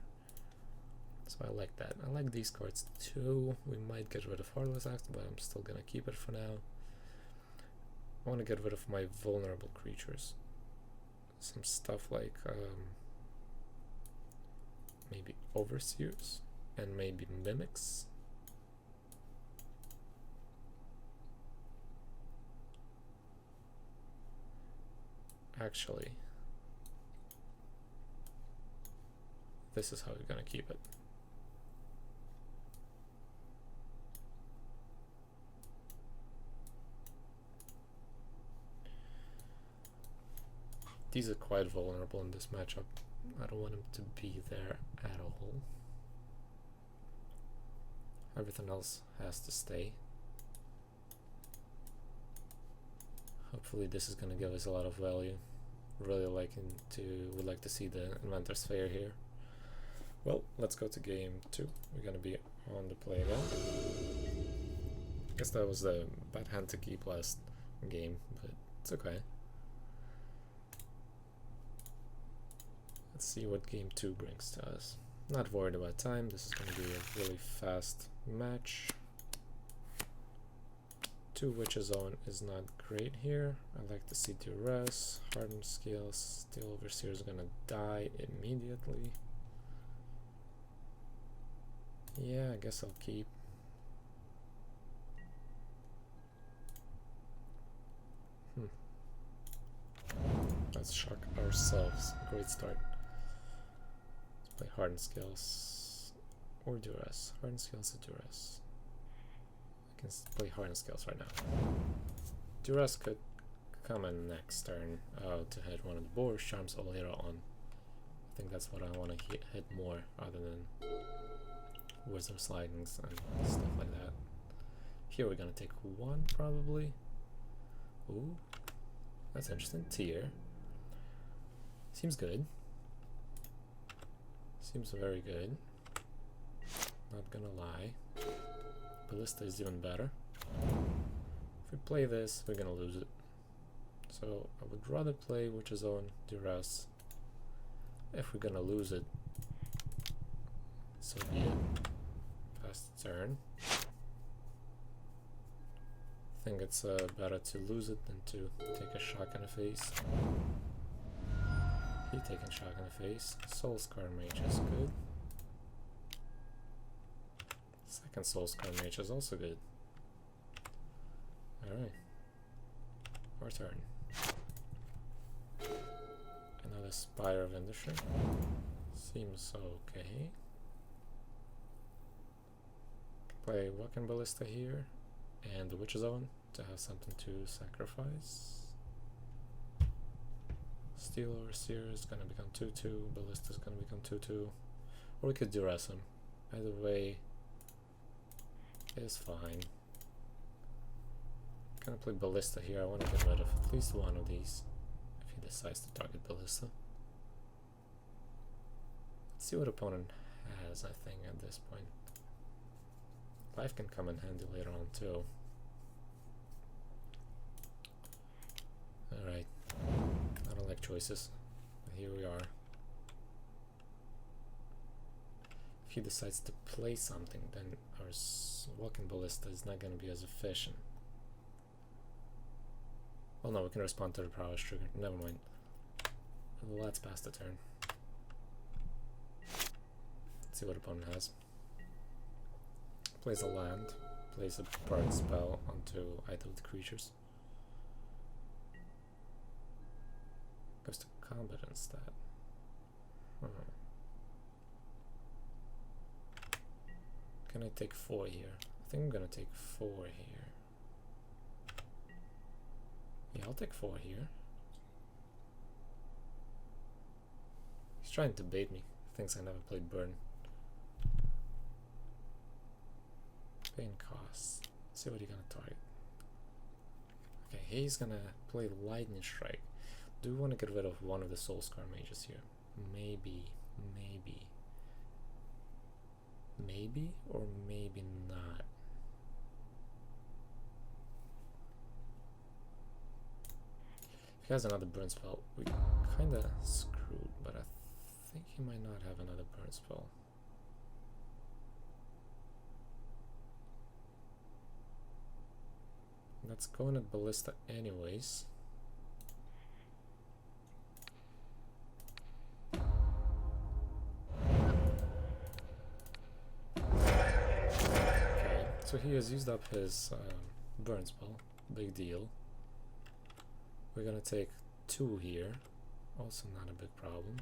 So I like that. I like these cards too. We might get rid of Heartless Axe, but I'm still gonna keep it for now. I want to get rid of my vulnerable creatures. Some stuff like maybe Overseers and maybe Mimics. Actually, this is how we're gonna keep it. These are quite vulnerable in this matchup. I don't want them to be there at all. Everything else has to stay. Hopefully this is gonna give us a lot of value. Really would like to see the Inventor's Fair here. Well, let's go to game 2. We're gonna be on the play again. Guess that was a bad hand to keep last game, but it's okay. Let's see what game 2 brings to us. Not worried about time. This is gonna be a really fast match. 2 Witch's Own is not great here. I like to see Duress, Hardened Scales, Steel Overseer is gonna die immediately. Yeah, I guess I'll keep. Let's shock ourselves. Great start. Let's play Hardened Scales or Duress. Hardened Scales or Duress. I can play Hardened Scales right now. Duress could come in next turn to hit one of the Boros charms or later on. I think that's what I want to hit more other than Wisdom Slidings and stuff like that. Here we're gonna take 1 probably. Ooh, that's interesting. Tier. Seems good. Seems very good. Not gonna lie. Ballista is even better. If we play this, we're gonna lose it. So I would rather play Witch's Own, Duress. If we're gonna lose it, so be it. Pass the turn. I think it's better to lose it than to take a shock in the face. He taking shock in the face. Soul Scar Mage is good. Second Soul Scar Mage is also good. Alright. Our turn. Another Spire of Industry. Seems okay. Play Walking Ballista here and the Witch's Own to have something to sacrifice. Steel Overseer is gonna become 2-2, Ballista is gonna become 2-2. Or we could duress him. Either way is fine. Gonna play Ballista here. I want to get rid of at least one of these if he decides to target Ballista. Let's see what opponent has, I think, at this point. Life can come in handy later on too. Alright. I don't like choices, but here we are. If he decides to play something, then our Walking Ballista is not going to be as efficient. Well, no, we can respond to the prowess trigger. Never mind. Let's pass the turn. Let's see what opponent has. Plays a land, plays a burn spell onto either of the creatures. Goes to combat instead. Can I take 4 here? I think I'm gonna take 4 here. Yeah, I'll take 4 here. He's trying to bait me. Thinks I never played burn. Pain costs. Let's see what he's gonna target. Okay, he's gonna play Lightning Strike. Do we want to get rid of one of the Soul Scar Mages here? Maybe, or maybe not. If he has another burn spell, we kinda screwed, but I think he might not have another burn spell. Let's go in at Ballista anyways. Okay, so he has used up his burn spell. Big deal. We're gonna take 2 here. Also not a big problem.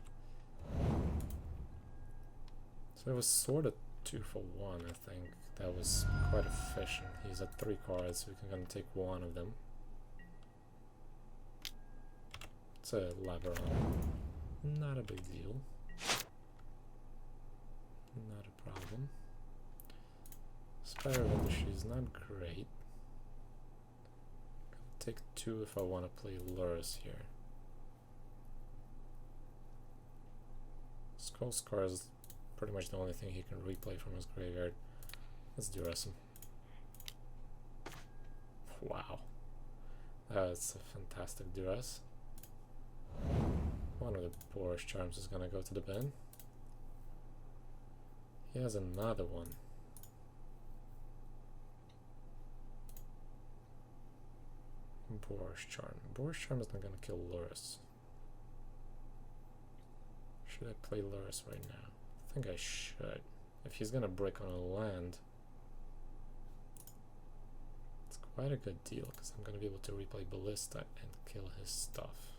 So it was sort of 2 for 1, I think. That was quite efficient. He's at 3 cards, so we can gonna take 1 of them. It's a Labyrinth. Not a big deal. Not a problem. Spire of Industry is not great. Take 2 if I want to play Lotus here. Skull Scar is pretty much the only thing he can replay from his graveyard. Let's duress him. Wow. That's a fantastic duress. One of the Boros charms is gonna go to the bin. He has another one. Boros charm. Boros charm is not gonna kill Lotus. Should I play Lotus right now? I think I should. If he's gonna break on a land, it's quite a good deal because I'm gonna be able to replay Ballista and kill his stuff.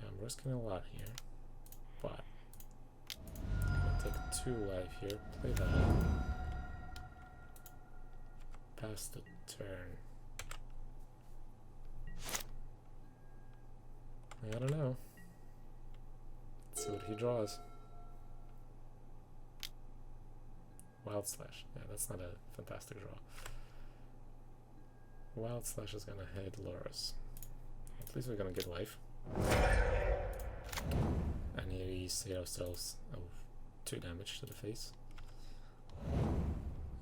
Yeah, I'm risking a lot here, but I'm gonna take 2 life here, play that. Pass the turn. I don't know. Let's see what he draws. Wild Slash. Yeah, that's not a fantastic draw. Wild Slash is gonna hit Lotus. At least we're gonna get life. And here we see ourselves 2 damage to the face.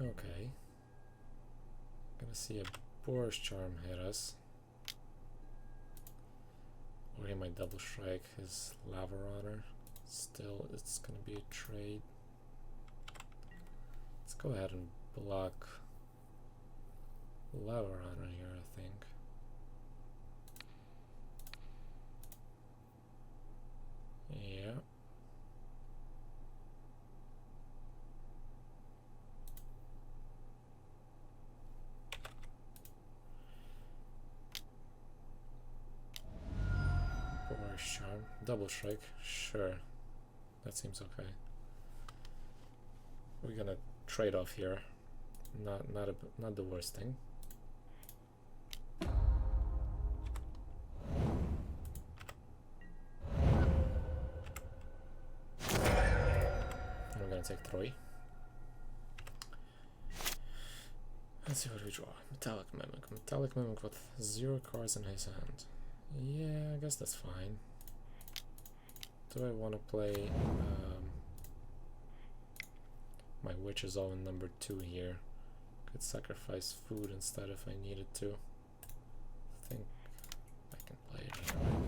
Okay. Gonna see a Boros Charm hit us. Or he might double strike his Lava Runner. Still, it's gonna be a trade. Let's go ahead and block Lava Runner here, I think. Yeah. Boros Charm. Double strike. Sure. That seems okay. We're gonna trade off here. Not the worst thing. We're gonna take 3. Let's see what we draw. Metallic Mimic. Metallic Mimic with 0 cards in his hand. Yeah, I guess that's fine. Do I want to play my Witch's Own number 2 here? Could sacrifice food instead if I needed to. I think I can play it here right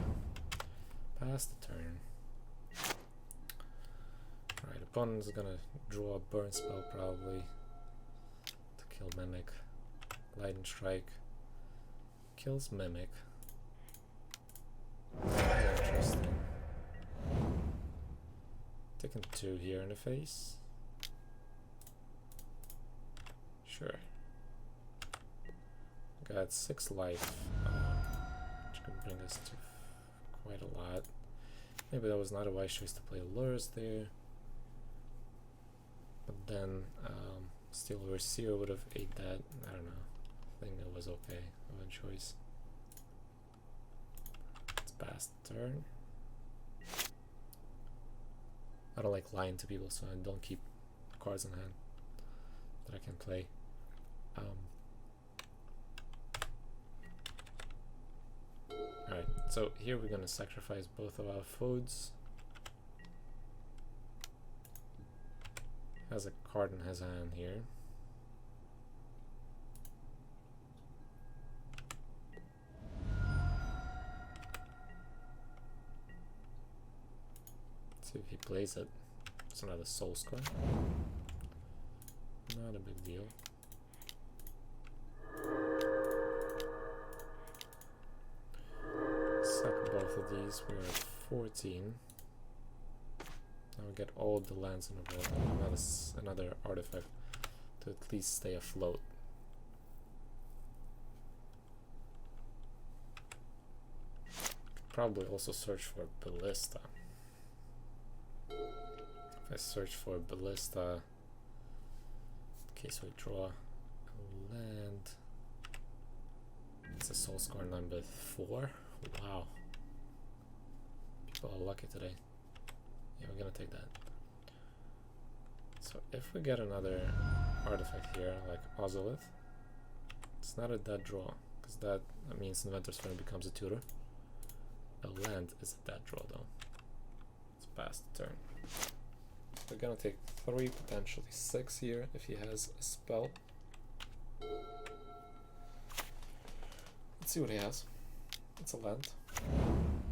now. Pass the turn. Alright, opponent's gonna draw a burn spell probably to kill Mimic. Lightning Strike. Kills Mimic. Interesting. Taking 2 here in the face. Sure. Got 6 life, which can bring us to quite a lot. Maybe that was not a wise choice to play Lures there. But then Steel Overseer would have ate that. I don't know. I think it was okay of a choice. Let's pass the turn. I don't like lying to people, so I don't keep cards in hand that I can play. Alright, so here we're gonna sacrifice both of our foods. Has a card in his hand here. Let's see if he plays it. It's another Soul Scar. Not a big deal. Sack both of these. We're at 14. Now we get all the lands in the world and another artifact to at least stay afloat. Probably also search for Ballista. If I search for Ballista, in case we draw a land, it's a Soul Scar number 4. Wow. People are lucky today. Yeah, we're gonna take that. So if we get another artifact here, like Ozolith, it's not a dead draw, because that means Inventor's Friend becomes a tutor. A land is a dead draw though. Let's pass the turn. We're gonna take 3, potentially 6 here if he has a spell. Let's see what he has. It's a land.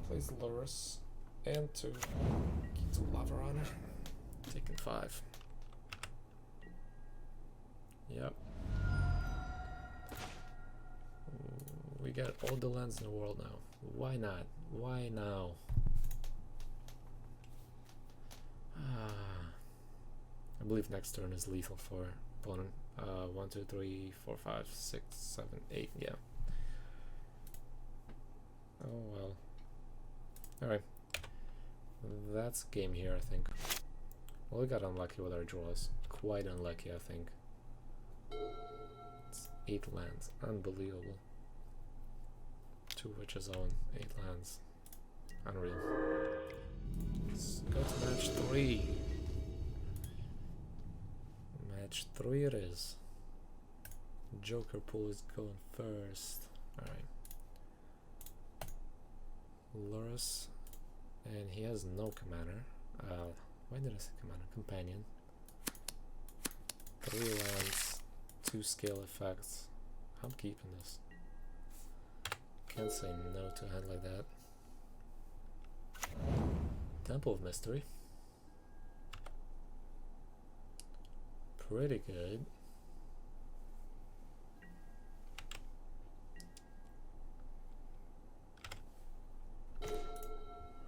Plays Lotus and 2. Keeps a Lava Runner. Taking 5. Yep. We get all the lands in the world now. Why not? Why now? I believe next turn is lethal for opponent. 1, 2, 3, 4, 5, 6, 7, 8. Yeah. Oh well. Alright. That's game here, I think. Well, we got unlucky with our draws. Quite unlucky, I think. It's 8 lands. Unbelievable. 2 Witch's Own, 8 lands. Unreal. Let's go to match 3. Match 3 it is. Joker pool is going first. Alright. Lotus. And he has no commander. Why did I say commander? Companion. 3 lands, 2 scale effects. I'm keeping this. Can't say no to a hand like that. Temple of Mystery. Pretty good.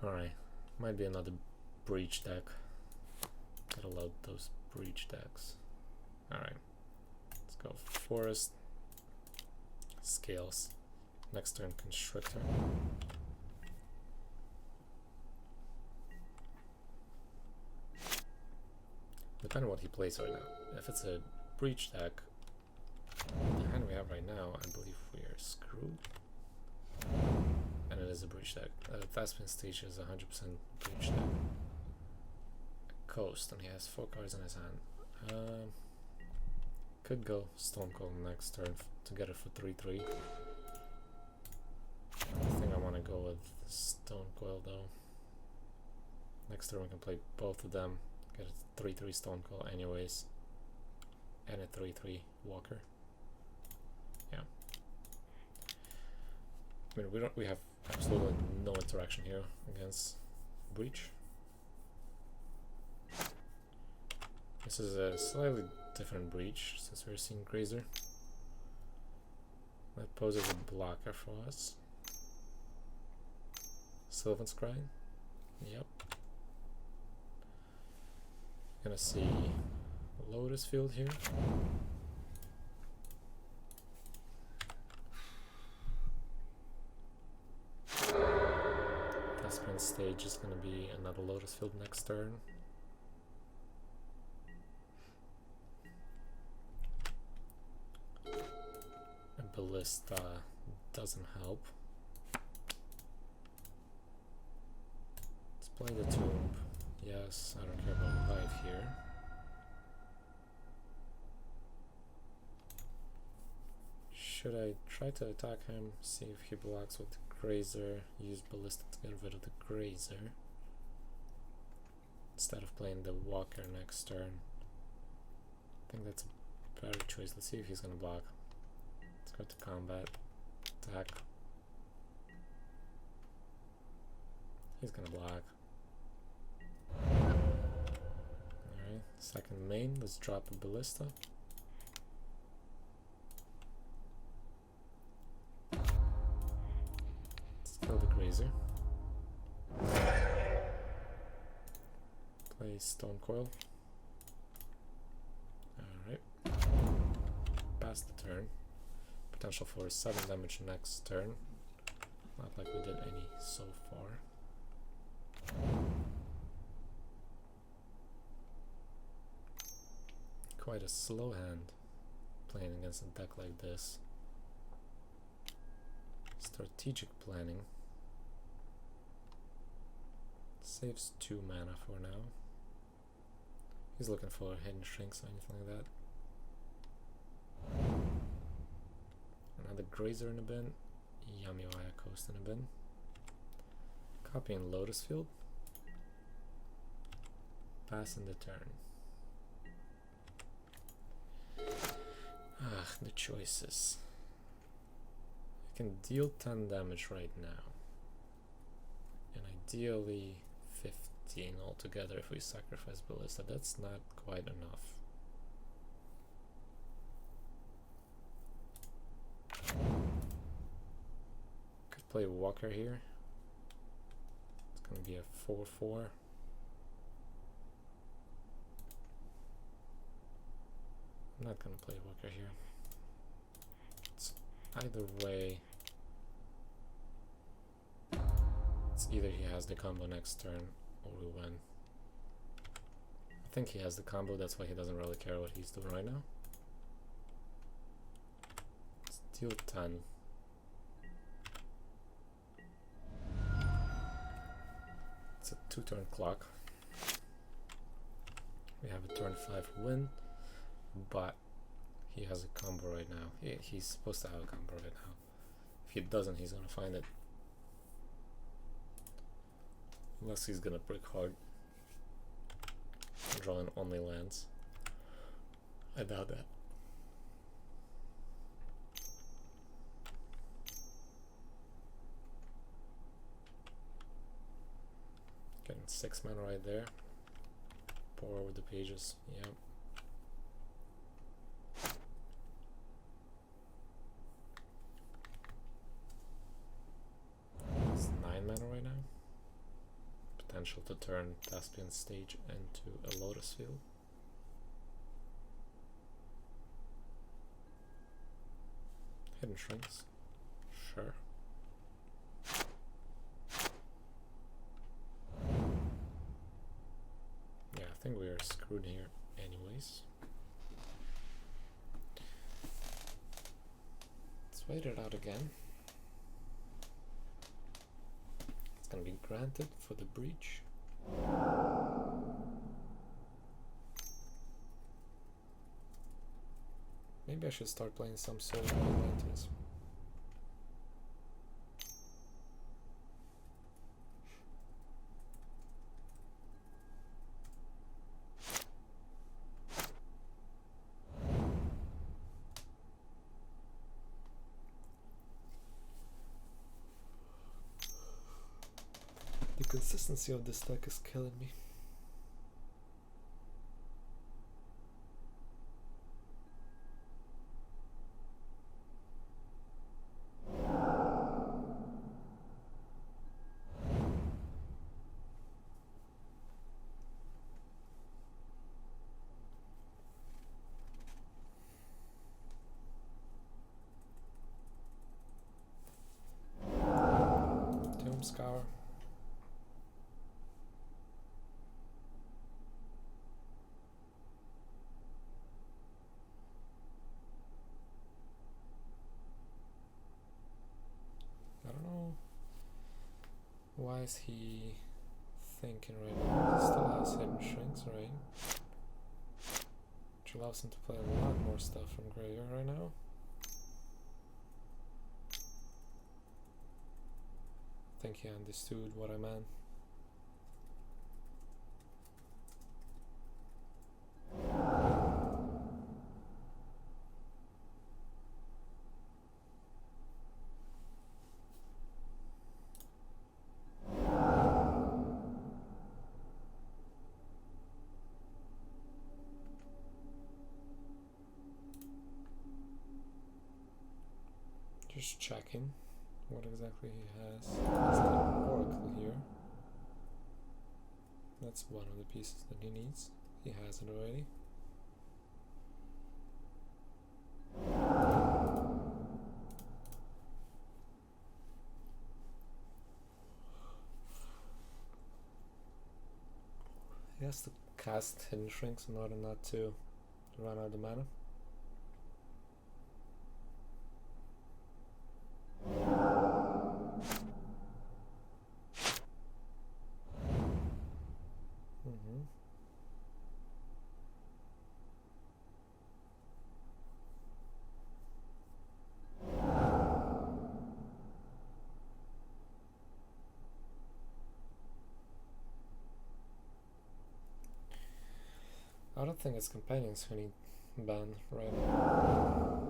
Alright, might be another breach deck. Gotta load those breach decks. Alright, let's go Forest, Scales, next turn Constrictor. Depending on what he plays right now. If it's a breach deck, the hand we have right now, I believe we are screwed. And it is a breach deck. Thespian Stage is 100% breach deck. Coast, and he has 4 cards in his hand. Could go Stonecoil next turn to get it for 3/3. I think I want to go with Stonecoil though. Next turn we can play both of them. Get a 3/3 Stonecoil anyways. And a 3/3 Walker. Yeah. I mean, we have absolutely no interaction here against Breach. This is a slightly different Breach since we're seeing Grazer. That poses a blocker for us. Sylvan Scry. Yep. Gonna see Lotus field here. Thespian Stage is gonna be another Lotus field next turn. A Ballista doesn't help. Let's play the Tomb. Yes, I don't care about life here. Should I try to attack him, see if he blocks with the Grazer, use Ballista to get rid of the Grazer, instead of playing the Walker next turn? I think that's a better choice. Let's see if he's gonna block. Let's go to combat, attack. He's gonna block. Alright, second main, let's drop a Ballista. Let's kill the Grazer. Play Stonecoil. Alright. Pass the turn. Potential for 7 damage next turn. Not like we did any so far. Quite a slow hand playing against a deck like this. Strategic planning. Saves 2 mana for now. He's looking for hidden shrinks or anything like that. Another Grazer in a bin. Yamiwaya Coast in a bin. Copying Lotus field. Passing the turn. The choices. I can deal 10 damage right now. And ideally 15 altogether if we sacrifice Ballista. That's not quite enough. Could play Walker here. It's gonna be a 4/4. I'm not gonna play Walker here. Either way, it's either he has the combo next turn or we win. I think he has the combo, that's why he doesn't really care what he's doing right now. Let's deal 10. It's a 2-turn clock. We have a turn 5 win, but he has a combo right now. He's supposed to have a combo right now. If he doesn't, he's gonna find it. Unless he's gonna brick hard. Drawing only lands. I doubt that. Getting 6 mana right there. Pour over the pages. Yep. It's 9 mana right now. Potential to turn Thespian Stage into a Lotus field. Hidden Shrinks. Sure. Yeah, I think we are screwed here anyways. Let's wait it out again. It's gonna be granted for the breach. Maybe I should start playing some Soul Lanterns. The consistency of this deck is killing me. Scour. I don't know why is he thinking right now. He still has Hidden Shrinks, right? Which allows him to play a lot more stuff from graveyard right now. I think he understood what I meant. Just checking what exactly he has. He's got an Oracle here. That's one of the pieces that he needs. He has it already. He has to cast Hidden Shrinks in order not to run out of mana. I don't think it's companions who need ban right now.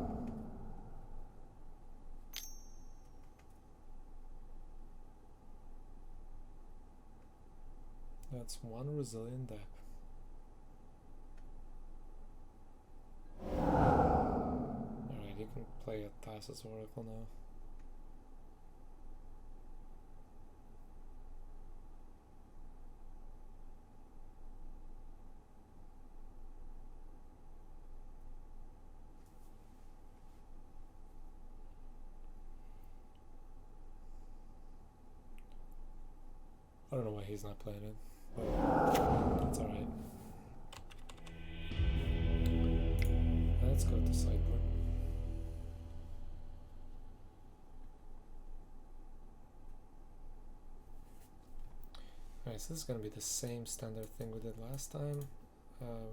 That's one resilient deck. Alright, you can play a Thassa's Oracle now. I don't know why he's not playing it, but it's alright. Let's go to sideboard. Alright, so this is going to be the same standard thing we did last time,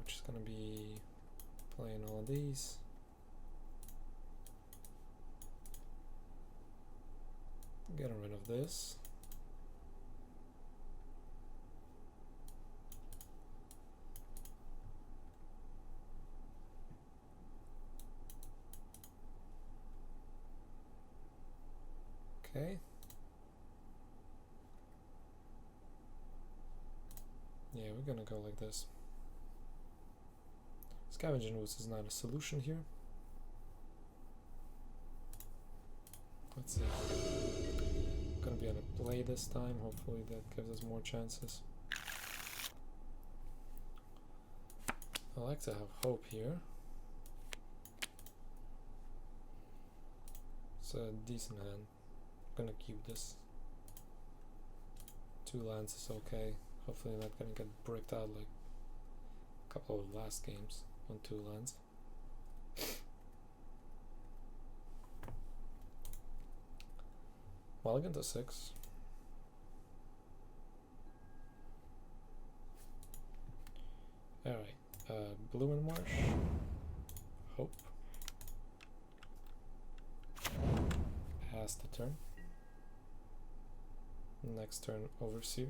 which is going to be playing all of these, Getting rid of this. Okay. Yeah, we're gonna go like this. Scavenging Ooze is not a solution here. Let's see. Gonna be on a play this time. Hopefully that gives us more chances. I like to have hope here. It's a decent hand. Gonna keep this. 2 lands is okay. Hopefully not gonna get bricked out like a couple of last games on 2 lands. Mulligan to 6. Alright, Blue and Marsh. Hope. Pass the turn. Next turn, Overseer.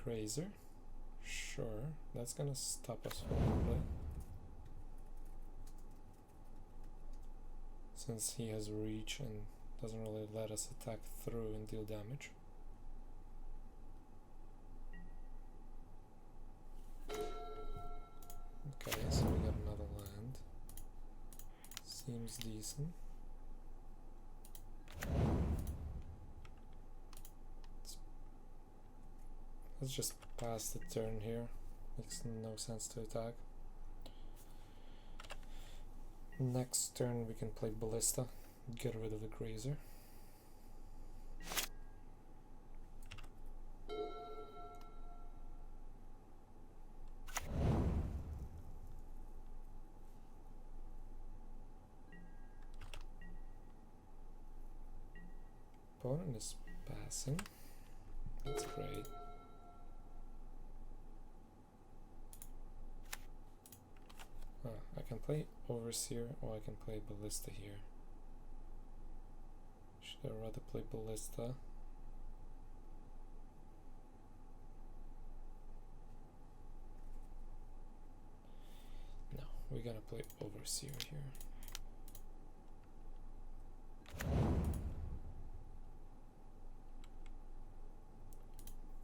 Grazer. Sure, that's gonna stop us for a little bit. Since he has reach and doesn't really let us attack through and deal damage. Okay, so we got another land. Seems decent. Let's just pass the turn here. Makes no sense to attack. Next turn we can play Ballista. Get rid of the Grazer. Opponent is passing. That's great. I can play Overseer or I can play Ballista here. Should I rather play Ballista? No, we're gonna play Overseer here.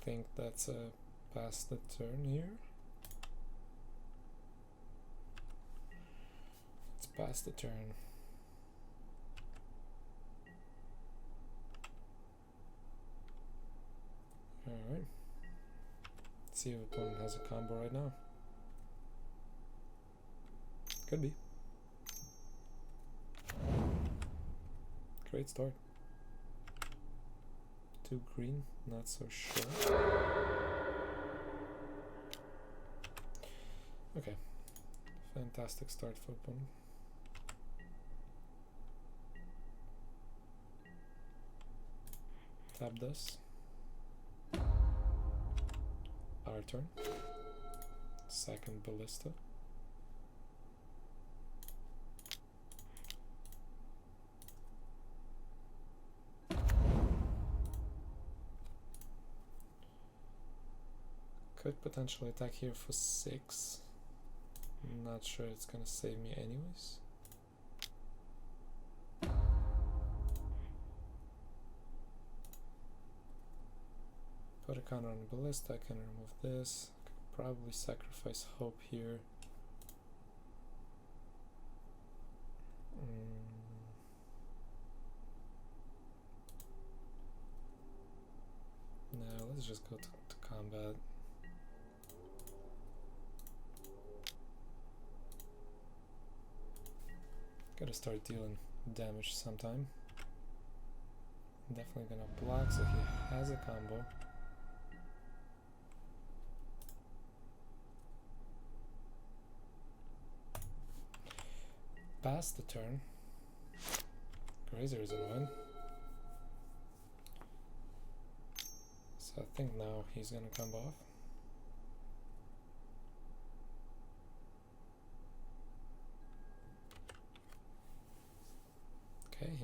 Think that's a pass the turn here. Let's pass the turn. Alright. Let's see if opponent has a combo right now. Could be. Great start. 2 green, not so sure. Okay. Fantastic start for opponent. Tap this. Our turn. Second Ballista. Could potentially attack here for 6. Not sure it's gonna save me anyways. Put a counter on the Ballista, I can remove this. Could probably sacrifice Hope here. No, let's just go to combat. Gotta start dealing damage sometime. Definitely gonna block, so he has a combo. Pass the turn. Grazer is a win. So I think now he's gonna combo off.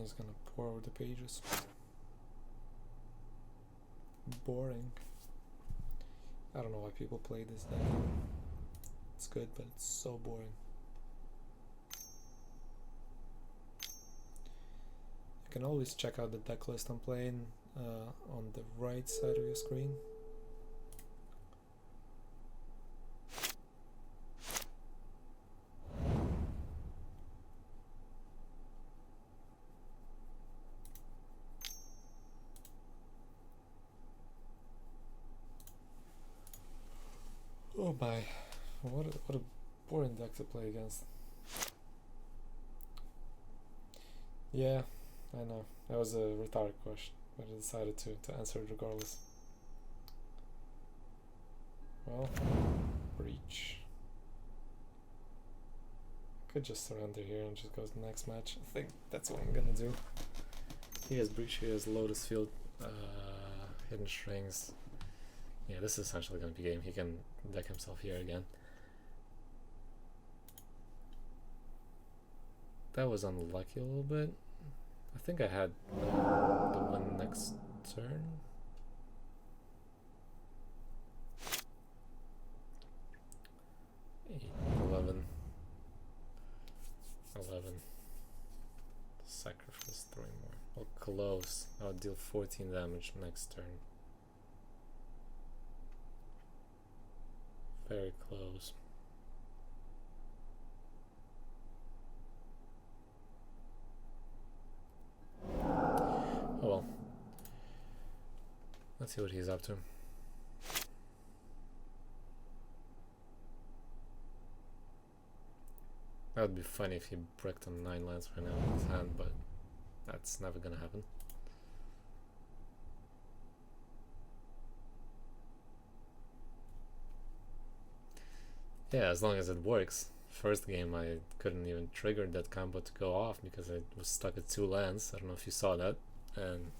he's gonna pour over the pages. Boring. I don't know why people play this deck. It's good, but it's so boring. You can always check out the deck list I'm playing on the right side of your screen. Oh my, what a boring deck to play against. Yeah, I know, that was a retarded question, but I decided to answer it regardless. Well, breach. Could just surrender here and just go to the next match. I think that's what I'm gonna do. He has breach, he has Lotus field, hidden strings. Yeah, this is essentially gonna be game. He can deck himself here again. That was unlucky a little bit. I think I had the one next turn. Eight, 11. Sacrifice 3 more. Well, close. I'll deal 14 damage next turn. Very close. Oh well. Let's see what he's up to. That would be funny if he bricked on 9 lands right now in his hand, but that's never gonna happen. Yeah, as long as it works. First game I couldn't even trigger that combo to go off because I was stuck at 2 lands. I don't know if you saw that. And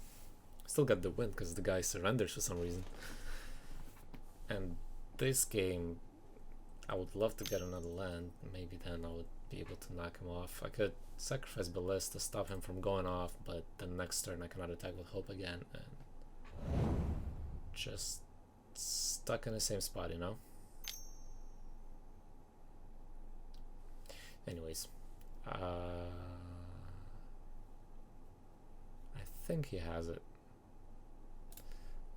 still got the win because the guy surrendered for some reason. And this game, I would love to get another land. Maybe then I would be able to knock him off. I could sacrifice Ballista to stop him from going off, but the next turn I cannot attack with Hope again. And just stuck in the same spot, you know? Anyways, I think he has it.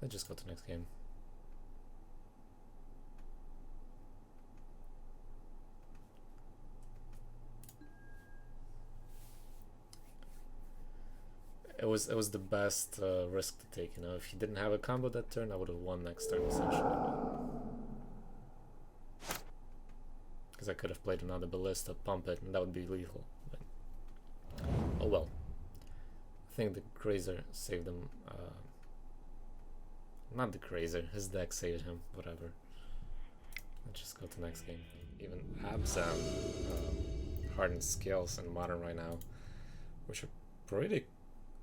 Let's just go to the next game. It was the best risk to take, you know. If he didn't have a combo that turn, I would have won next turn essentially. Because I could have played another Ballista, pump it, and that would be lethal. But, oh well. I think the Grazer saved him. Not the Grazer, his deck saved him, whatever. Let's just go to the next game. Even Abzan hardened skills in Modern right now, which are pretty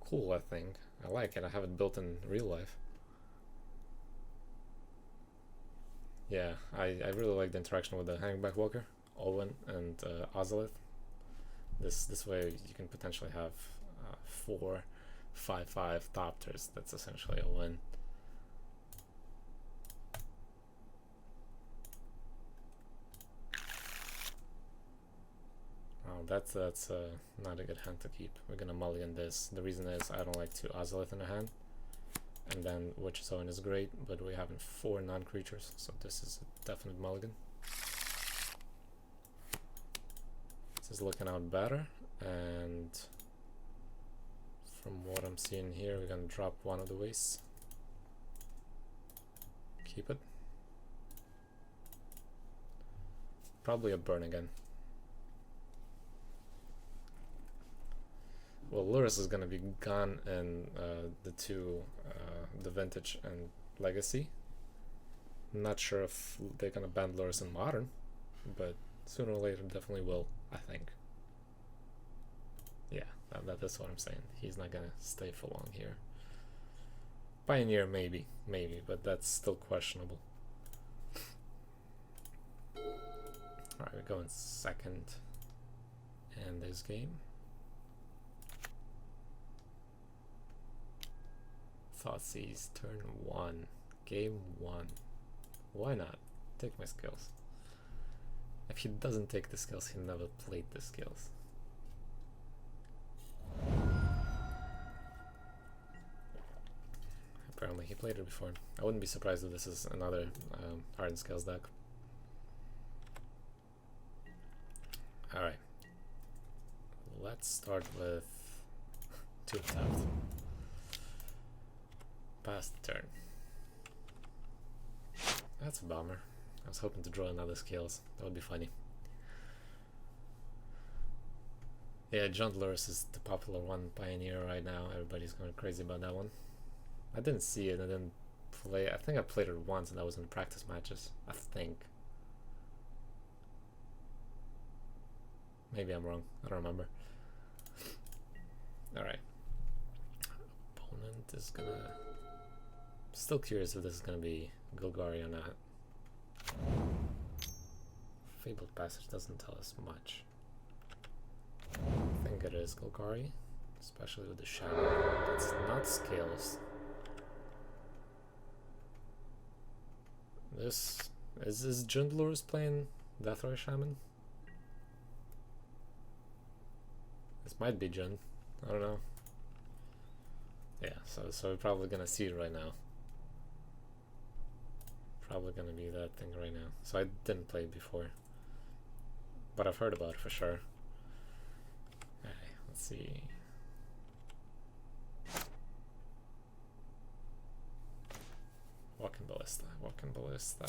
cool, I think. I like it, I have it built in real life. Yeah, I really like the interaction with the Hangback Walker, Owen, and Ozolith. This way you can potentially have 4 5/5 Thopters. That's essentially a win. Oh, that's not a good hand to keep. We're gonna mulligan this. The reason is I don't like 2 Ozolith in a hand. And then Witch's Own is great, but we have 4 non-creatures, so this is a definite mulligan. This is looking out better, and from what I'm seeing here, we're gonna drop one of the wastes. Keep it. Probably a burn again. Well, Luris is gonna be gone in the 2, the Vintage and Legacy. Not sure if they're gonna ban Luris in Modern, but sooner or later definitely will, I think. Yeah, that's what I'm saying. He's not gonna stay for long here. Pioneer maybe, but that's still questionable. Alright, we're going second in this game. Thoughtseize, turn 1, game 1. Why not? Take my skills. If he doesn't take the skills, he never played the skills. Apparently he played it before. I wouldn't be surprised if this is another Hardened Scales deck. Alright. Let's start with 2 tapped. Pass the turn. That's a bummer. I was hoping to draw another Scales. That would be funny. Yeah, John Lotus is the popular one, Pioneer right now. Everybody's going crazy about that one. I didn't see it, I didn't play. I think I played it once and that was in practice matches. I think. Maybe I'm wrong. I don't remember. Alright. Opponent is gonna... Still curious if this is gonna be Golgari or not. Fabled Passage doesn't tell us much. I think it is Golgari, especially with the shadow. It's not Scales. This is Jundlur's playing Deathray Shaman? This might be Jund. I don't know. Yeah, so we're probably gonna see it right now. Probably gonna be that thing right now. So I didn't play it before, but I've heard about it for sure. Alright, let's see. Walking Ballista, Walking Ballista.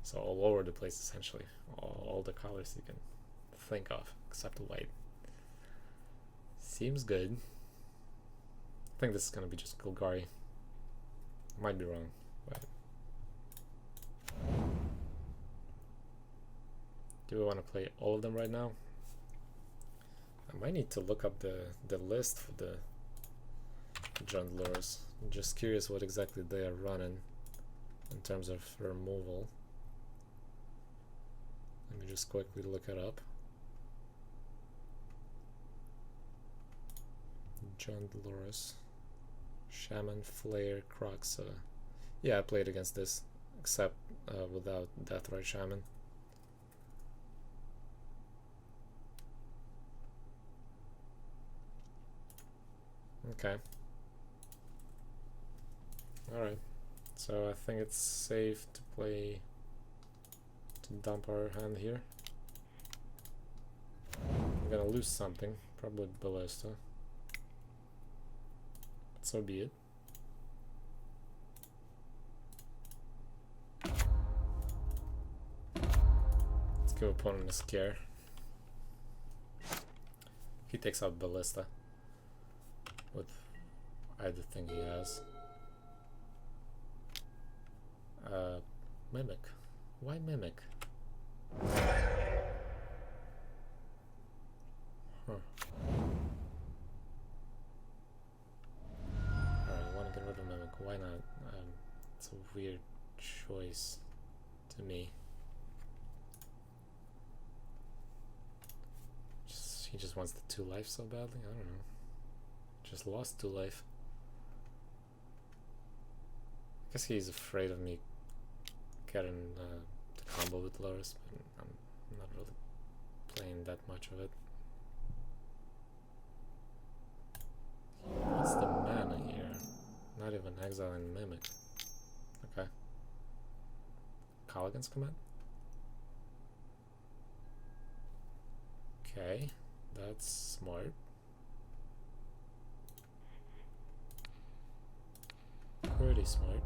So all over the place essentially. All the colors you can think of, except white. Seems good. I think this is gonna be just Golgari. Might be wrong, but... Do we want to play all of them right now? I might need to look up the list for the Jundlurs. I'm just curious what exactly they are running in terms of removal. Let me just quickly look it up. Jundlurs. Shaman, Flare, Croxa. Yeah, I played against this, except without Deathray Shaman. Okay. Alright. So I think it's safe to play, to dump our hand here. I'm gonna lose something, probably Ballista. But so be it. Let's give opponent a scare. He takes out Ballista with either thing he has. Mimic. Why Mimic? Huh. Alright, I want to get rid of Mimic. Why not? It's a weird choice to me. He just wants the 2 life so badly? I don't know. Just lost 2 life. I guess he's afraid of me getting the combo with Lotus, but I'm not really playing that much of it. What's the mana here? Not even Exile and Mimic. Okay. Caligan's Command? Okay, that's smart. Pretty smart.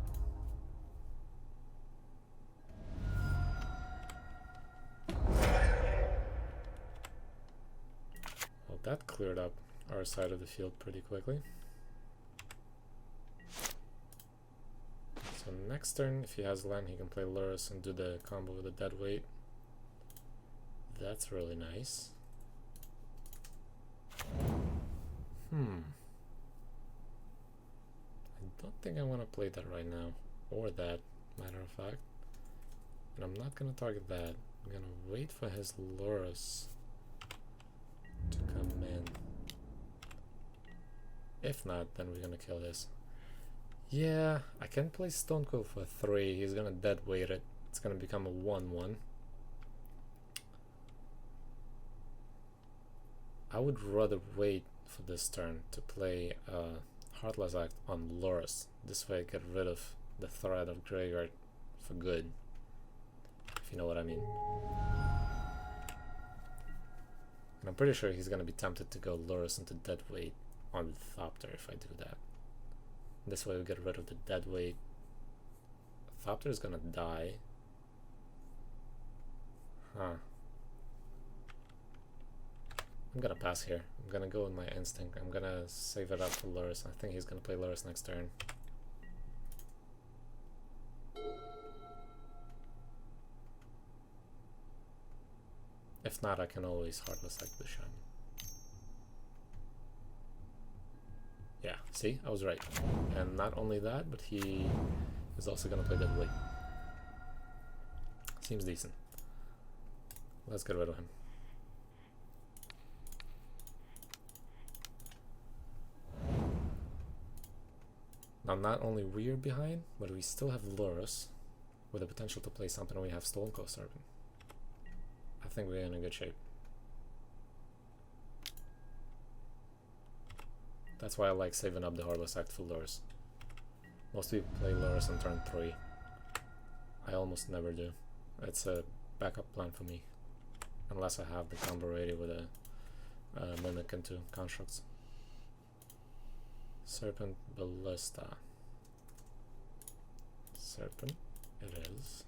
Well, that cleared up our side of the field pretty quickly. So next turn, if he has land, he can play Lotus and do the combo with the dead weight. That's really nice. I don't think I want to play that right now, or that, matter of fact. And I'm not gonna target that. I'm gonna wait for his Lotus to come in. If not, then we're gonna kill this. Yeah, I can play Stonecoil for 3. He's gonna dead weight it. It's gonna become a 1-1. I would rather wait for this turn to play Heartless Act on Lotus. This way I get rid of the threat of Graveyard for good, if you know what I mean. And I'm pretty sure he's gonna be tempted to go Lotus into Deadweight on Thopter if I do that. This way we get rid of the Deadweight. Thopter is gonna die. Huh. I'm gonna pass here. I'm gonna go with my instinct. I'm gonna save it up for Lotus. I think he's gonna play Lotus next turn. If not, I can always Heartless like the Shaman. Yeah, see? I was right. And not only that, but he is also gonna play Deadweight. Seems decent. Let's get rid of him. Now, not only we're behind, but we still have Lotus with the potential to play something. We have Stonecoil Serpent. I think we're in a good shape. That's why I like saving up the Heartless Act for Lotus. Most people play Lotus on turn 3. I almost never do. It's a backup plan for me. Unless I have the combo ready with a Mimic into Constructs. Serpent Ballista. Serpent it is.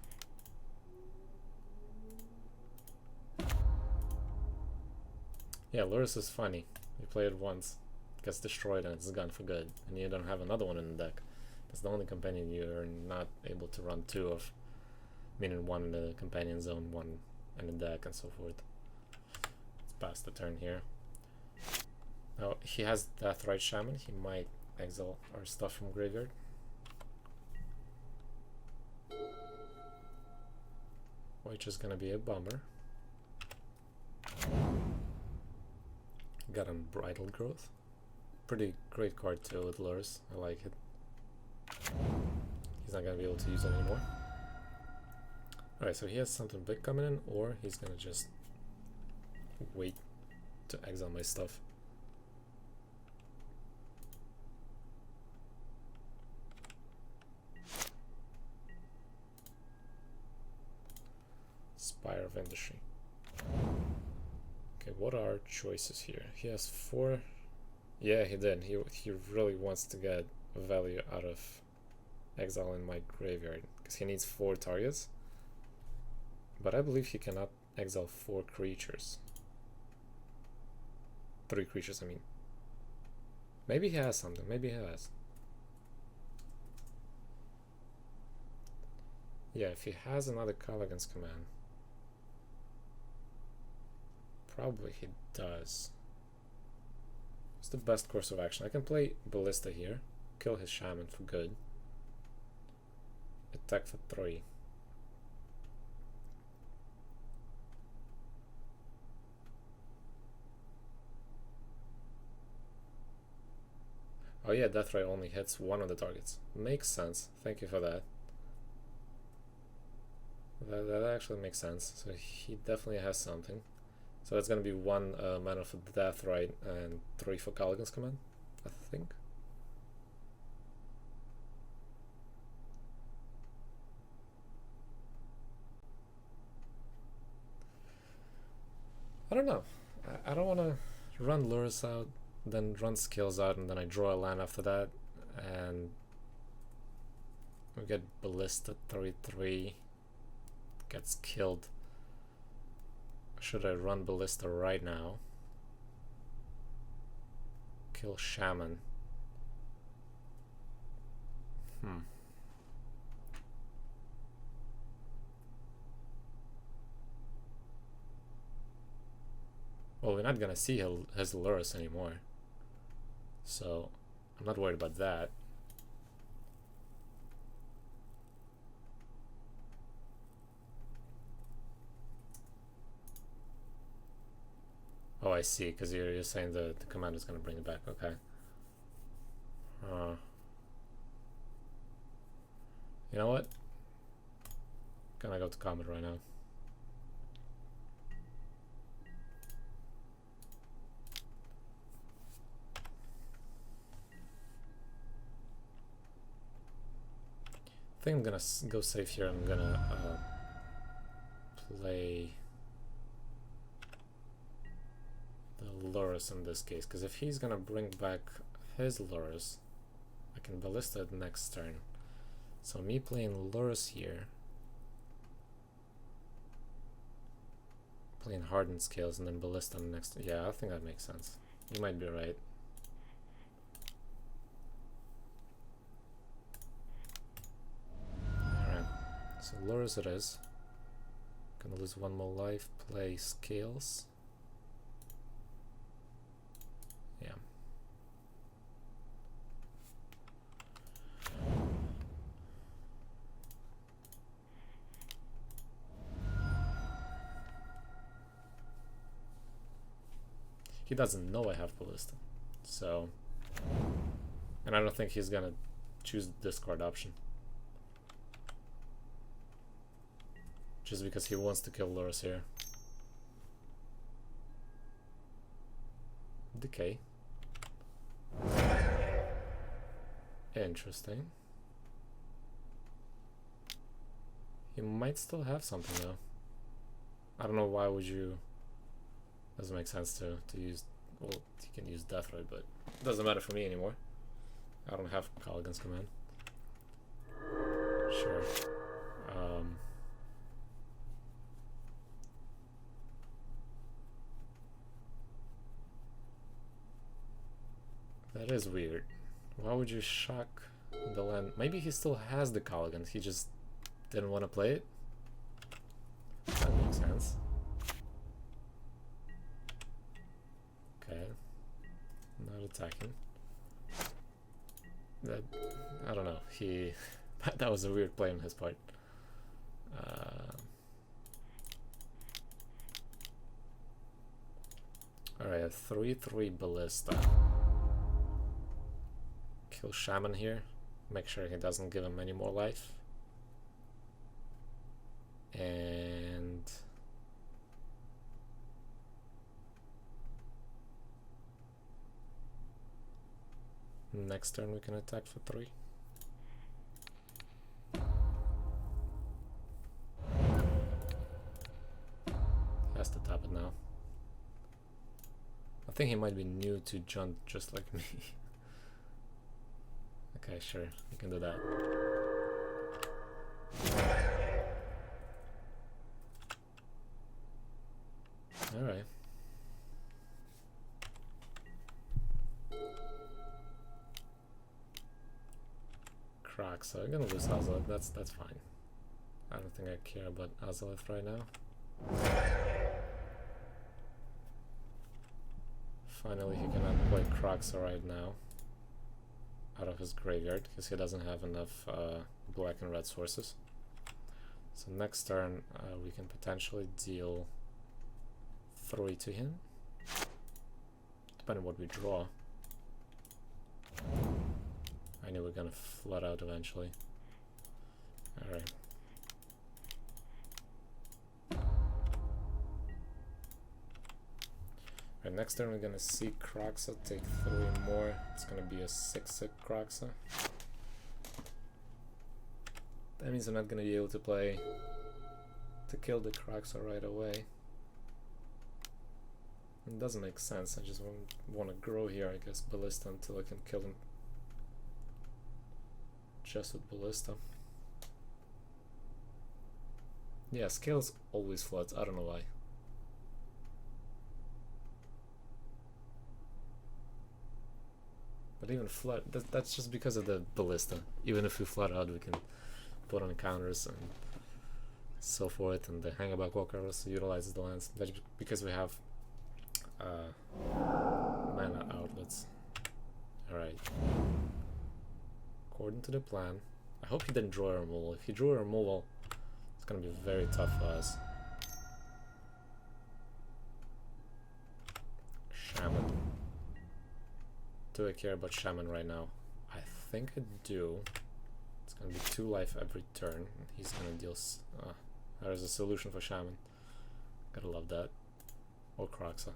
Yeah, Lotus is funny. You play it once, it gets destroyed and it's gone for good. And you don't have another one in the deck. That's the only companion you're not able to run 2 of. Meaning 1 in the companion zone, 1 in the deck and so forth. Let's pass the turn here. Now, he has Deathrite Shaman. He might exile our stuff from graveyard. Which is gonna be a bummer. Got Unbridled Growth. Pretty great card too with Lures. I like it. He's not gonna be able to use it anymore. Alright, so he has something big coming in, or he's gonna just wait to exile my stuff. Spire of Industry. Okay, what are our choices here? He has 4. Yeah, he did. He really wants to get value out of exiling my graveyard because he needs 4 targets. But I believe he cannot exile 4 creatures. 3 creatures, I mean. Maybe he has something. Maybe he has. Yeah, if he has another Caligan's Command. Probably he does. What's the best course of action? I can play Ballista here. Kill his Shaman for good. Attack for 3. Oh yeah, Deathray only hits 1 of the targets. Makes sense. Thank you for that. That actually makes sense. So he definitely has something. So that's gonna be 1 mana for Deathrite and 3 for Caligan's Command, I think. I don't know. I don't want to run Lurus out, then run skills out, and then I draw a land after that, and we get Ballista 3/3, gets killed. Should I run Ballista right now? Kill Shaman. Well, we're not gonna see his Lurus anymore, so I'm not worried about that. Oh, I see, because you're saying the command is gonna bring it back. Okay. You know what? Gonna go to Comet right now. I think I'm gonna go safe here. I'm gonna play the Lotus in this case, because if he's gonna bring back his Lotus, I can Ballista next turn. So me playing Lotus here, playing Hardened Scales and then Ballista next. Yeah, I think that makes sense. You might be right. Alright, so Lotus it is. Gonna lose one more life, play Scales. Yeah. He doesn't know I have Ballista, so, and I don't think he's gonna choose the discard option just because he wants to kill Lotus here. Decay. Interesting. He might still have something though. I don't know why would you. Doesn't make sense to use. Well, you can use Death Ray, but it doesn't matter for me anymore. I don't have Caligan's Command. Sure. That is weird. Why would you shock the land? Maybe he still has the Caligan. He just didn't want to play it. That makes sense. Okay, not attacking. That, I don't know. He that was a weird play on his part. Alright, a 3/3 Ballista. Kill Shaman here. Make sure he doesn't give him any more life. And next turn we can attack for 3. Has to tap it now. I think he might be new to Junt just like me. Okay, sure, you can do that. Alright. Crack, so I'm gonna lose Azaleth, that's fine. I don't think I care about Azaleth right now. Finally he can play Kraxa right now out of his graveyard because he doesn't have enough black and red sources. So next turn we can potentially deal 3 to him, depending on what we draw. I knew we are gonna flood out eventually. Alright. Alright, next turn we're gonna see Kraxa take 3 more. It's gonna be a 6/6 Kraxa. That means I'm not gonna be able to play to kill the Kraxa right away. It doesn't make sense. I just want to grow here, I guess, Ballista until I can kill him just with Ballista. Yeah, Scales always floods. I don't know why. But even flood, that's just because of the Ballista. Even if we flood out, we can put on counters and so forth, and the Hangback Walker also utilizes the lands. That's because we have mana outlets. Alright. According to the plan, I hope he didn't draw a removal. If he drew a removal, it's gonna be very tough for us. Shaman. Do I care about Shaman right now? I think I do. It's gonna be 2 life every turn. He's gonna deal. There's a solution for Shaman. Gotta love that. Or Croxa.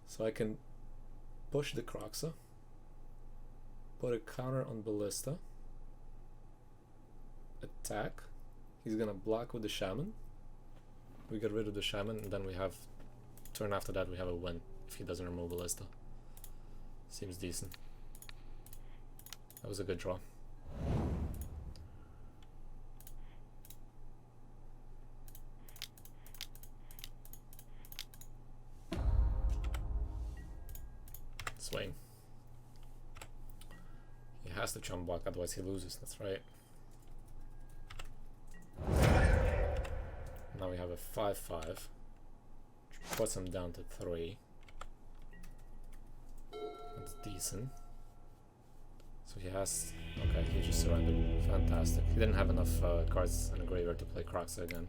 So I can push the Croxa, put a counter on Ballista, attack. He's gonna block with the Shaman. We get rid of the Shaman, and then we have turn after that we have a win if he doesn't remove Ballista. Seems decent. That was a good draw. Swing. He has to chump block, otherwise he loses. That's right. Now we have a 5-5, which puts him down to 3. That's decent. So he has... Okay, he just surrendered. Fantastic. He didn't have enough cards in the graveyard to play Croxa again.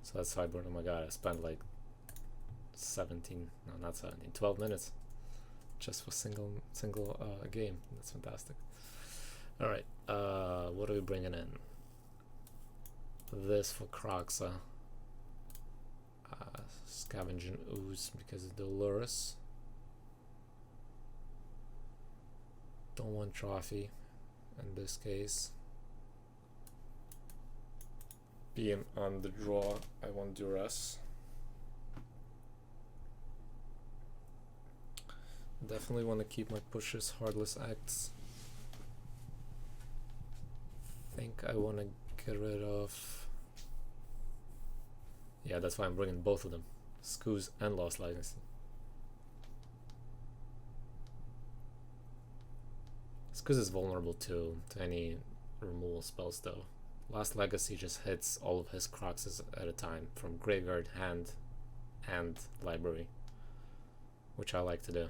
So that's sideboard. Oh my god, I spent like 17... No, not 17. 12 minutes. Just for single game. That's fantastic. Alright, what are we bringing in? This for Croxa. Scavenging Ooze because of the Lotus. Don't want Trophy in this case. Being on the draw, I want Duress. Definitely want to keep my pushes, Heartless Acts. Think I want to get rid of... Yeah, that's why I'm bringing both of them. Scooz and Lost Legacy. Scooz is vulnerable to any removal spells though. Lost Legacy just hits all of his Croxes at a time from graveyard, hand, and library, which I like to do.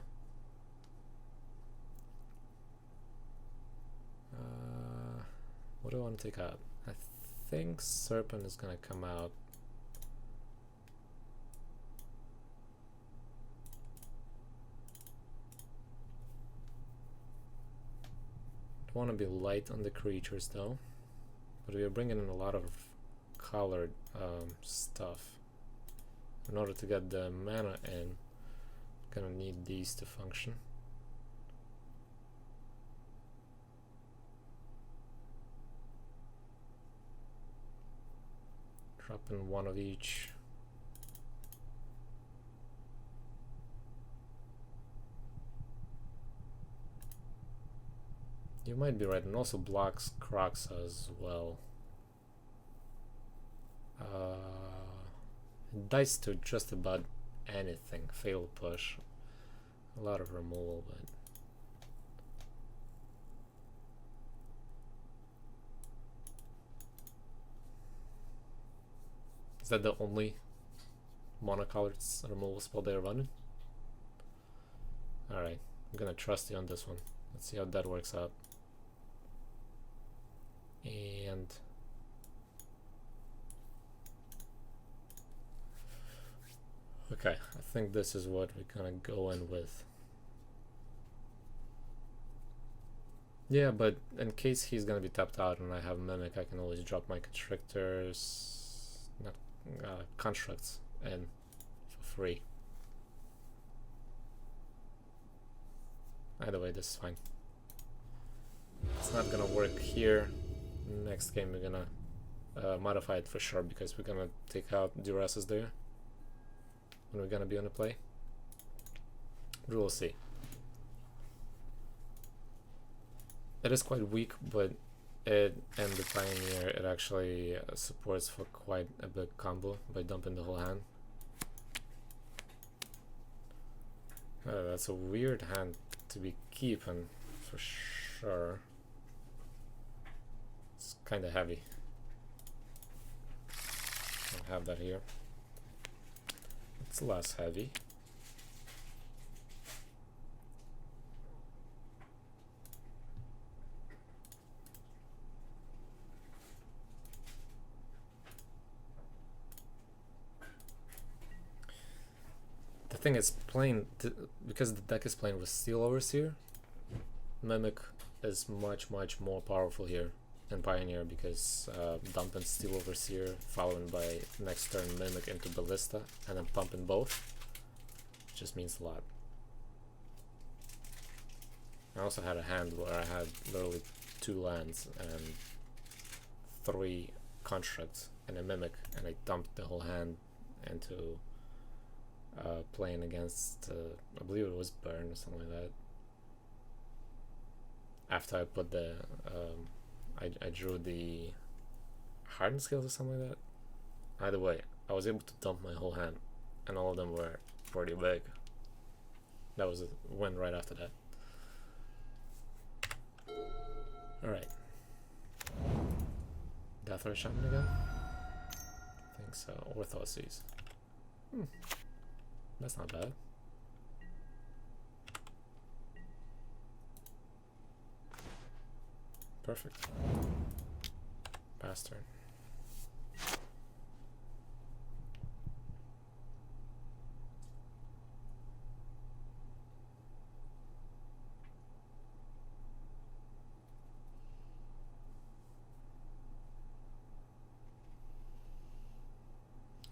What do I want to take out? I think Serpent is gonna come out. I want to be light on the creatures though, but we are bringing in a lot of colored stuff. In order to get the mana in, gonna need these to function. Drop in one of each. You might be right, and also blocks Croxa as well. It dies to just about anything. Fatal Push. A lot of removal, but... Is that the only monocolored removal spell they're running? Alright, I'm gonna trust you on this one. Let's see how that works out. And okay, I think this is what we're gonna go in with. Yeah, but in case he's gonna be tapped out and I have Mimic, I can always drop my Constrictors, not constructs, in for free. Either way, this is fine. It's not gonna work here. Next game we're gonna modify it for sure, because we're gonna take out Duresses there when we're gonna be on the play. We will see. It is quite weak, but it and the Pioneer, it actually supports for quite a big combo by dumping the whole hand. That's a weird hand to be keeping for sure. It's kind of heavy. I'll have that here. It's less heavy. The thing is playing because the deck is playing with Steel Overseer. Mimic is much more powerful here in Pioneer because dumping Steel Overseer followed by next turn Mimic into Ballista and then pumping both just means a lot. I also had a hand where I had literally 2 lands and 3 constructs and a Mimic, and I dumped the whole hand into playing against I believe it was Burn or something like that. After I put the I drew the Hardened Skills or something like that. Either way, I was able to dump my whole hand, and all of them were pretty big. That was a win right after that. Alright. Death or Shaman again? I think so. Or Thoughtseize. That's not bad. Perfect. Pass turn.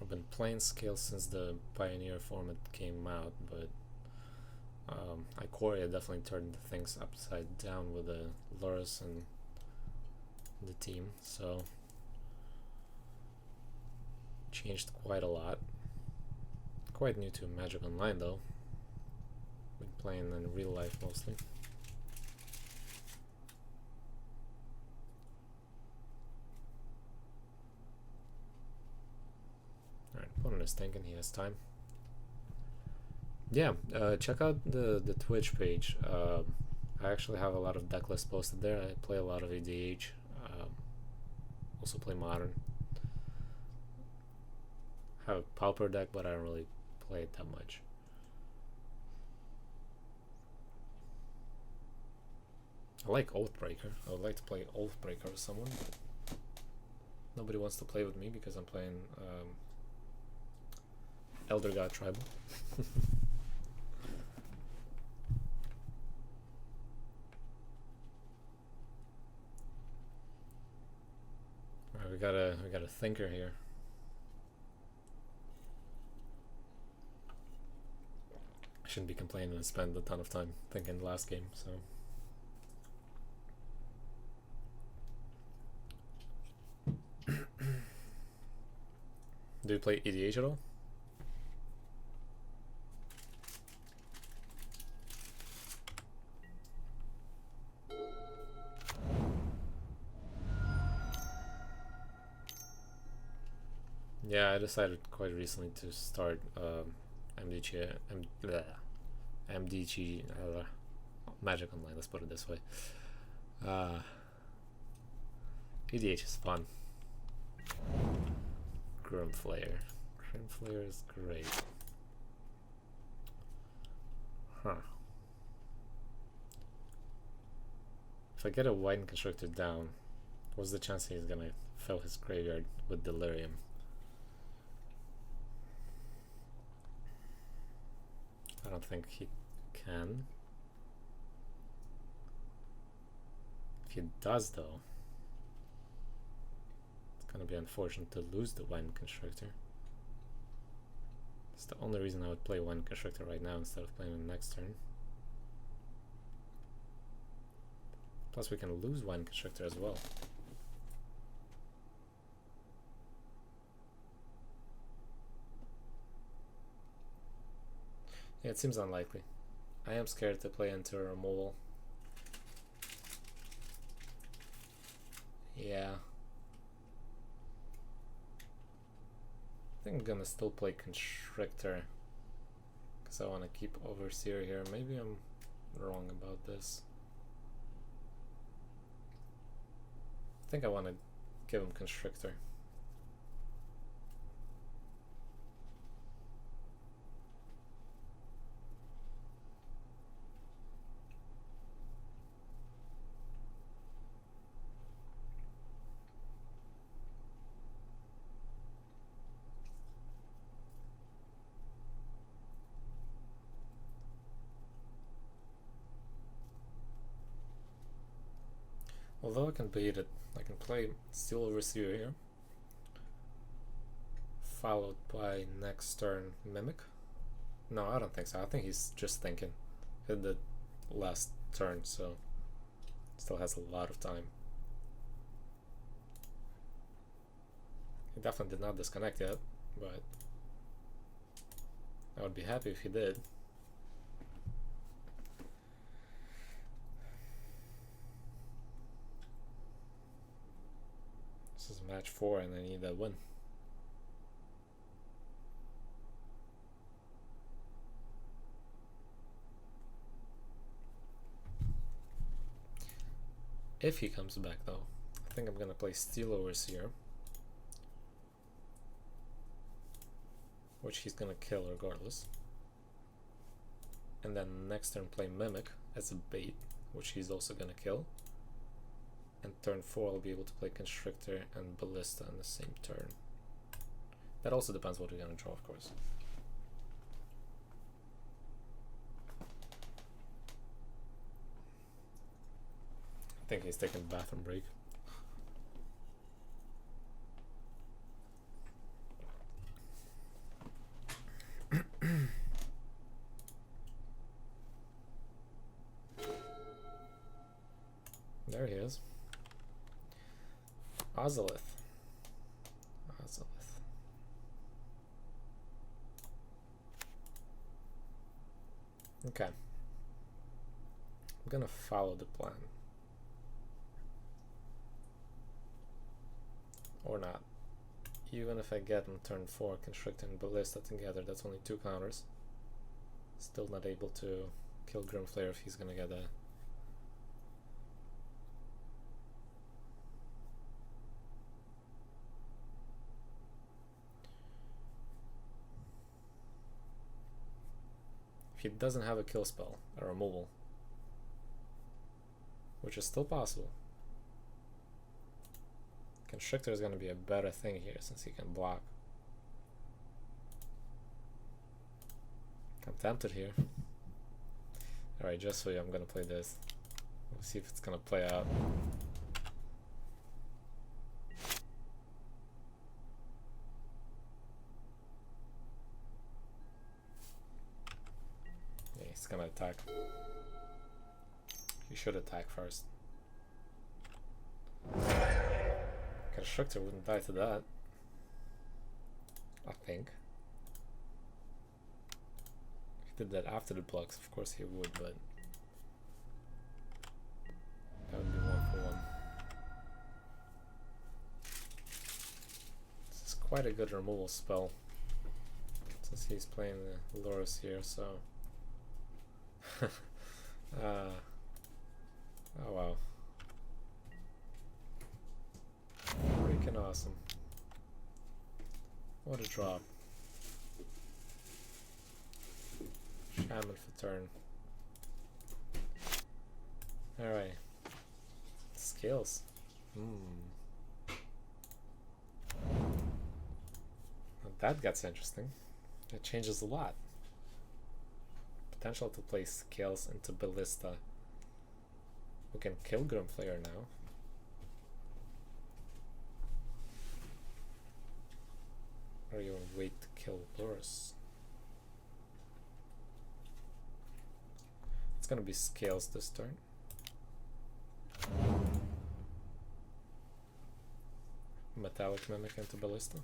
I've been playing Scale since the Pioneer format came out, but Ikoria definitely turned things upside down with the Lotus and the team, so changed quite a lot. Quite new to Magic Online though. Been playing in real life mostly. Alright, opponent is thinking, he has time. Yeah, check out the Twitch page. I actually have a lot of deck lists posted there. I play a lot of ADH. Also play Modern. Have a Pauper deck, but I don't really play it that much. I like Oathbreaker. I would like to play Oathbreaker with someone, but nobody wants to play with me because I'm playing Elder God Tribal. Alright, we got a thinker here. I shouldn't be complaining and spend a ton of time thinking the last game, so. Do you play EDH at all? Yeah, I decided quite recently to start MDG Magic Online, let's put it this way. EDH is fun. Grim Flare is great. Huh. If I get a White Constructor down, what's the chance he's gonna fill his graveyard with Delirium? I don't think he can. If he does though, it's gonna be unfortunate to lose the White Constructor. It's the only reason I would play White Constructor right now instead of playing the next turn. Plus we can lose White Constructor as well. Yeah, it seems unlikely. I am scared to play into a removal. Yeah. I think I'm gonna still play Constrictor because I want to keep Overseer here. Maybe I'm wrong about this. I think I want to give him Constrictor. Although I can beat it, I can play Steel Overseer here, followed by next turn Mimic. No, I don't think so. I think he's just thinking in the last turn, so still has a lot of time. He definitely did not disconnect yet, but I would be happy if he did. This is match 4 and I need that win. If he comes back though, I think I'm gonna play Steel Overseer, which he's gonna kill regardless. And then next turn play Mimic as a bait, which he's also gonna kill. And turn 4 I'll be able to play Constrictor and Ballista on the same turn. That also depends what we're gonna draw, of course. I think he's taking a bathroom break. There he is. Ozolith. Okay. I'm gonna follow the plan. Or not. Even if I get on turn 4 Constrictor and Ballista together, that's only 2 counters. Still not able to kill Grimflayer if he's gonna get a... If he doesn't have a kill spell, a removal, which is still possible, Constrictor is going to be a better thing here since he can block. I'm tempted here. Alright, just for you, I'm going to play this. We'll see if it's going to play out. Yeah, he's going to attack. He should attack first. Constrictor wouldn't die to that, I think. If he did that after the blocks, of course he would, but that would be 1 for 1. This is quite a good removal spell, since he's playing the Lotus here, so... oh wow. Freaking awesome. What a drop. Shaman for turn. Alright. Skills. Now that gets interesting. It changes a lot. Potential to play Scales into Ballista. We can kill Grimflayer now. Or even wait to kill Boros. It's gonna be Scales this turn. Metallic Mimic into Ballista.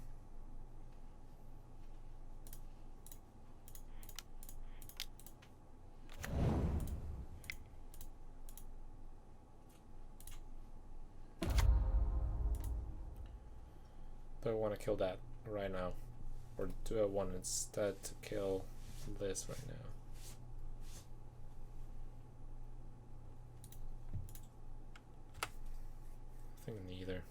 Do I want to kill that right now? Or do I want instead to kill this right now? I think neither.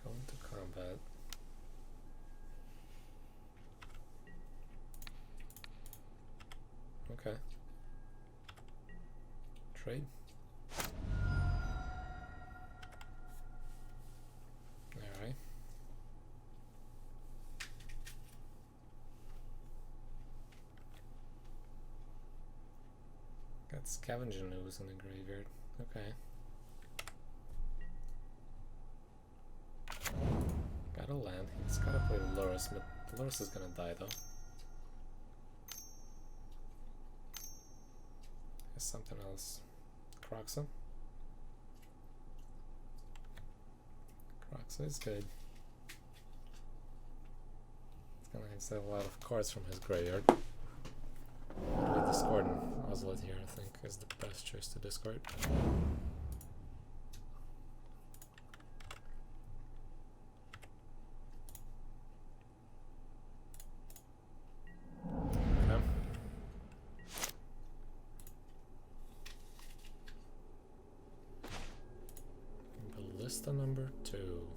Go into combat. Okay. Trade. Alright. Got Scavenging Ooze in the graveyard. Okay. Got a land. He's gotta play Lotus, but Lotus is gonna die though. There's something else. Croxa. Croxa is good. It's gonna instead a lot of cards from his graveyard. Probably discarding Ozlet here, I think, is the best choice to discard. Ballista number 2.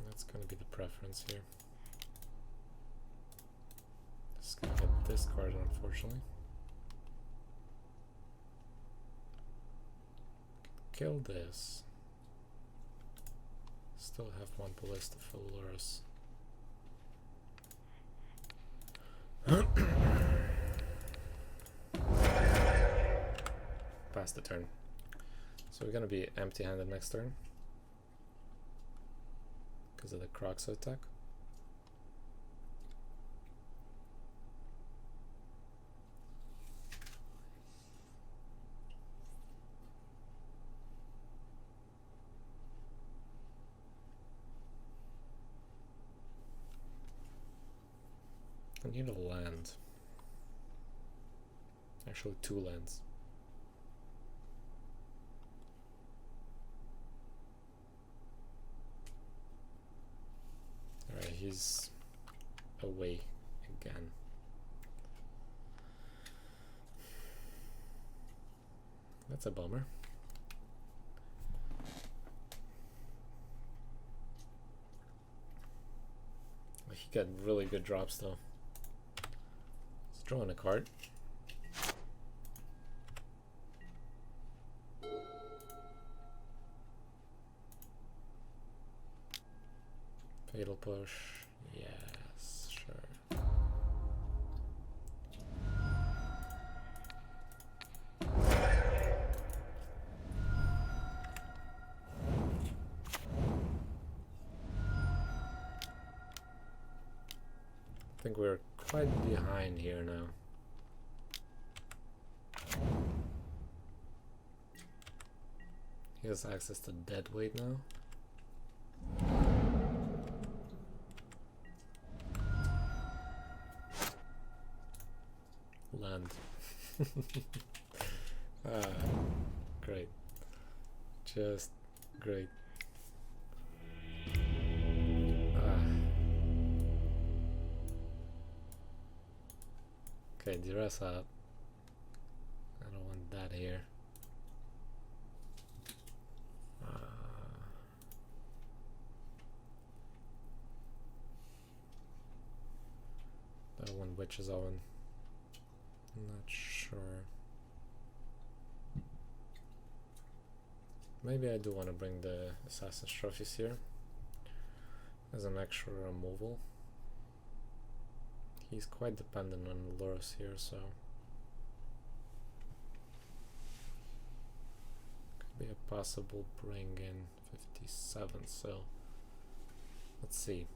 That's gonna be the preference here. Just gonna get discarded, unfortunately. Kill this. Still have one ballista for Lotus. Pass the turn. So we're gonna be empty-handed next turn because of the Croxa attack. I need a land. Actually, 2 lands. Alright, he's away again. That's a bummer. He got really good drops though. He's drawing a card. Fatal Push, yes, sure. I think we're quite behind here now. He has access to deadweight now. Land. Great. Just great. Okay, duress up. I don't want that here. That one witches on. Not sure. Maybe I do want to bring the Assassin's Trophies here as an extra removal. He's quite dependent on Lotus here, so could be a possible bring in 57. So let's see.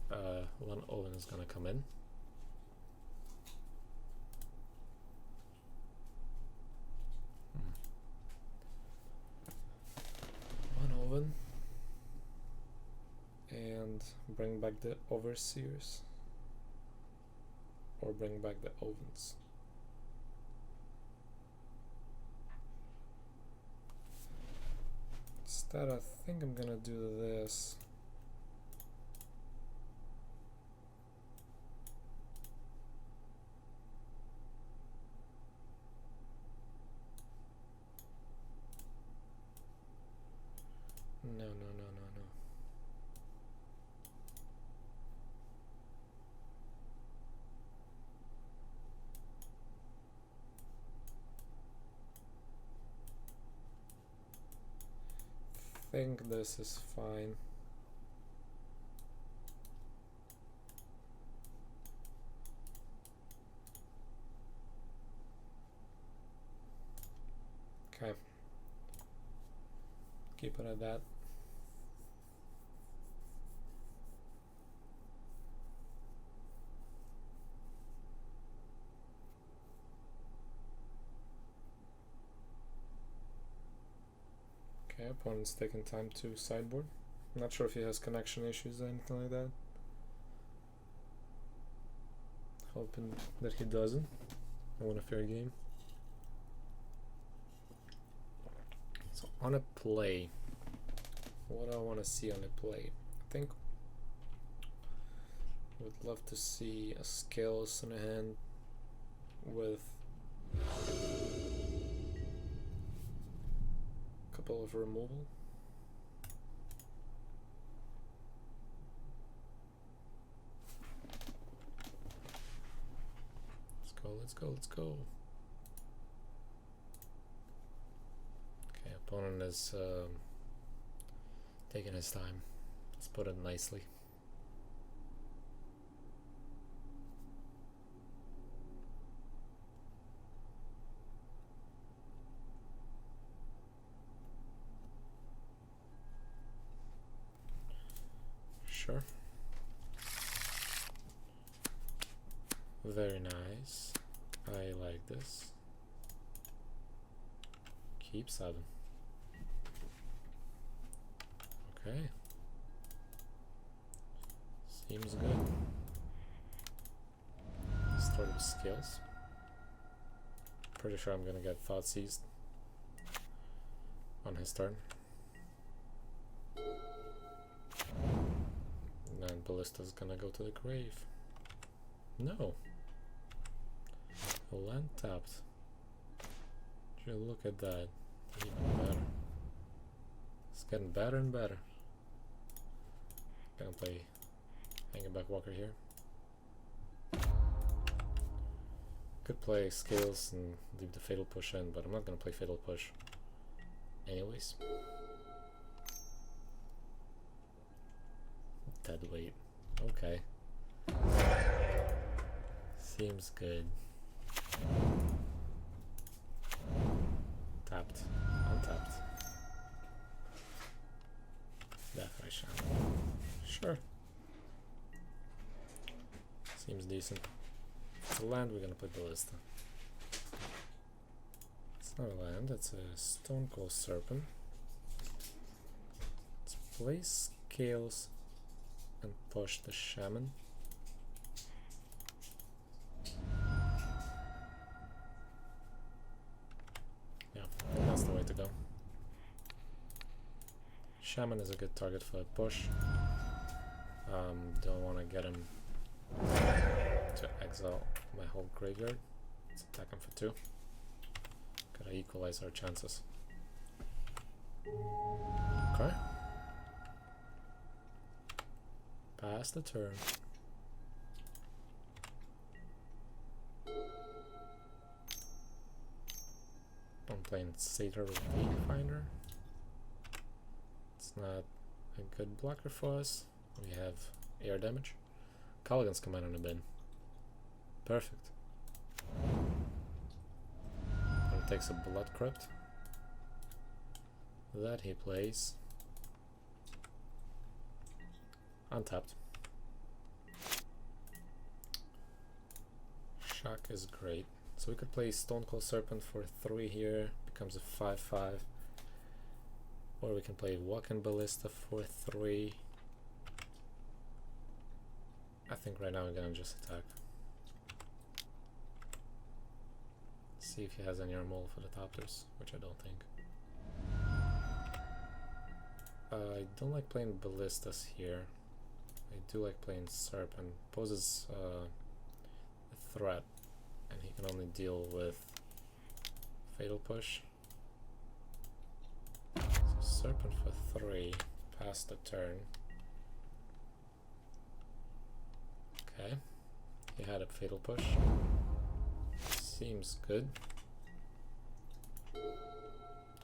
One Owen is gonna come in. And bring back the Overseers, or bring back the Ovens. Instead, I think I'm gonna do this. No. I think this is fine. Okay. Keep it at that. Okay, opponent's taking time to sideboard. I'm not sure if he has connection issues or anything like that. Hoping that he doesn't. I want a fair game. So on a play, what do I want to see on a play? I think would love to see a scales in a hand with a couple of removal. Let's go, let's go. Okay, opponent is taking his time. Let's put it nicely. Sure. Very nice. I like this. Keep 7. Okay. Seems good. Start with skills. Pretty sure I'm gonna get thought seized on his turn. And Ballista's gonna go to the grave. No. Land tapped. Would you look at that? Even better. It's getting better and better. Gonna play Hanging Back Walker here. Could play Scales and leave the Fatal Push in, but I'm not gonna play Fatal Push anyways. Dead weight. Okay. Seems good. Tapped. Untapped. Deathray Shaman. Sure. Seems decent. If it's a land, we're gonna play Ballista. It's not a land, it's a Stone Cold Serpent. Let's play Scales and push the Shaman. That's the way to go. Shaman is a good target for a push. Don't want to get him to exile my whole graveyard. Let's attack him for 2. Gotta equalize our chances. Okay. Pass the turn. I'm playing Satyr Wayfinder. It's not a good blocker for us. We have air damage. Caligan's Command on the bin. Perfect. And takes a Blood Crypt. That he plays. Untapped. Shock is great. So we could play Stone Cold Serpent for 3 here, becomes a 5/5. Or we can play Walking Ballista for 3. I think right now we're gonna just attack. See if he has any removal for the Topters, which I don't think. I don't like playing Ballistas here. I do like playing Serpent. Poses a threat. And he can only deal with Fatal Push. So Serpent for 3, pass the turn. Okay, he had a Fatal Push. Seems good. I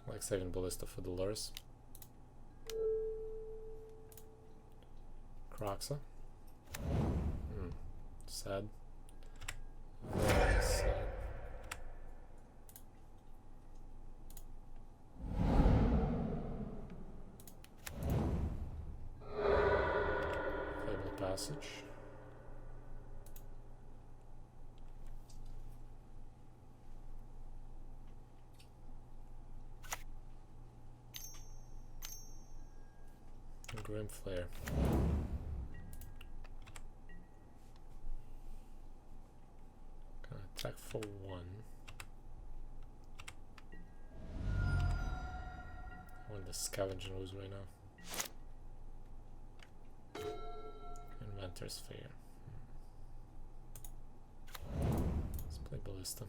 like saving Ballista for the lures. Croxa. Sad. Very sad. Passage. Grim Flare. Gonna attack for 1. I want the Scavenging Ooze right now. Inventor's Fair. Let's play Ballista.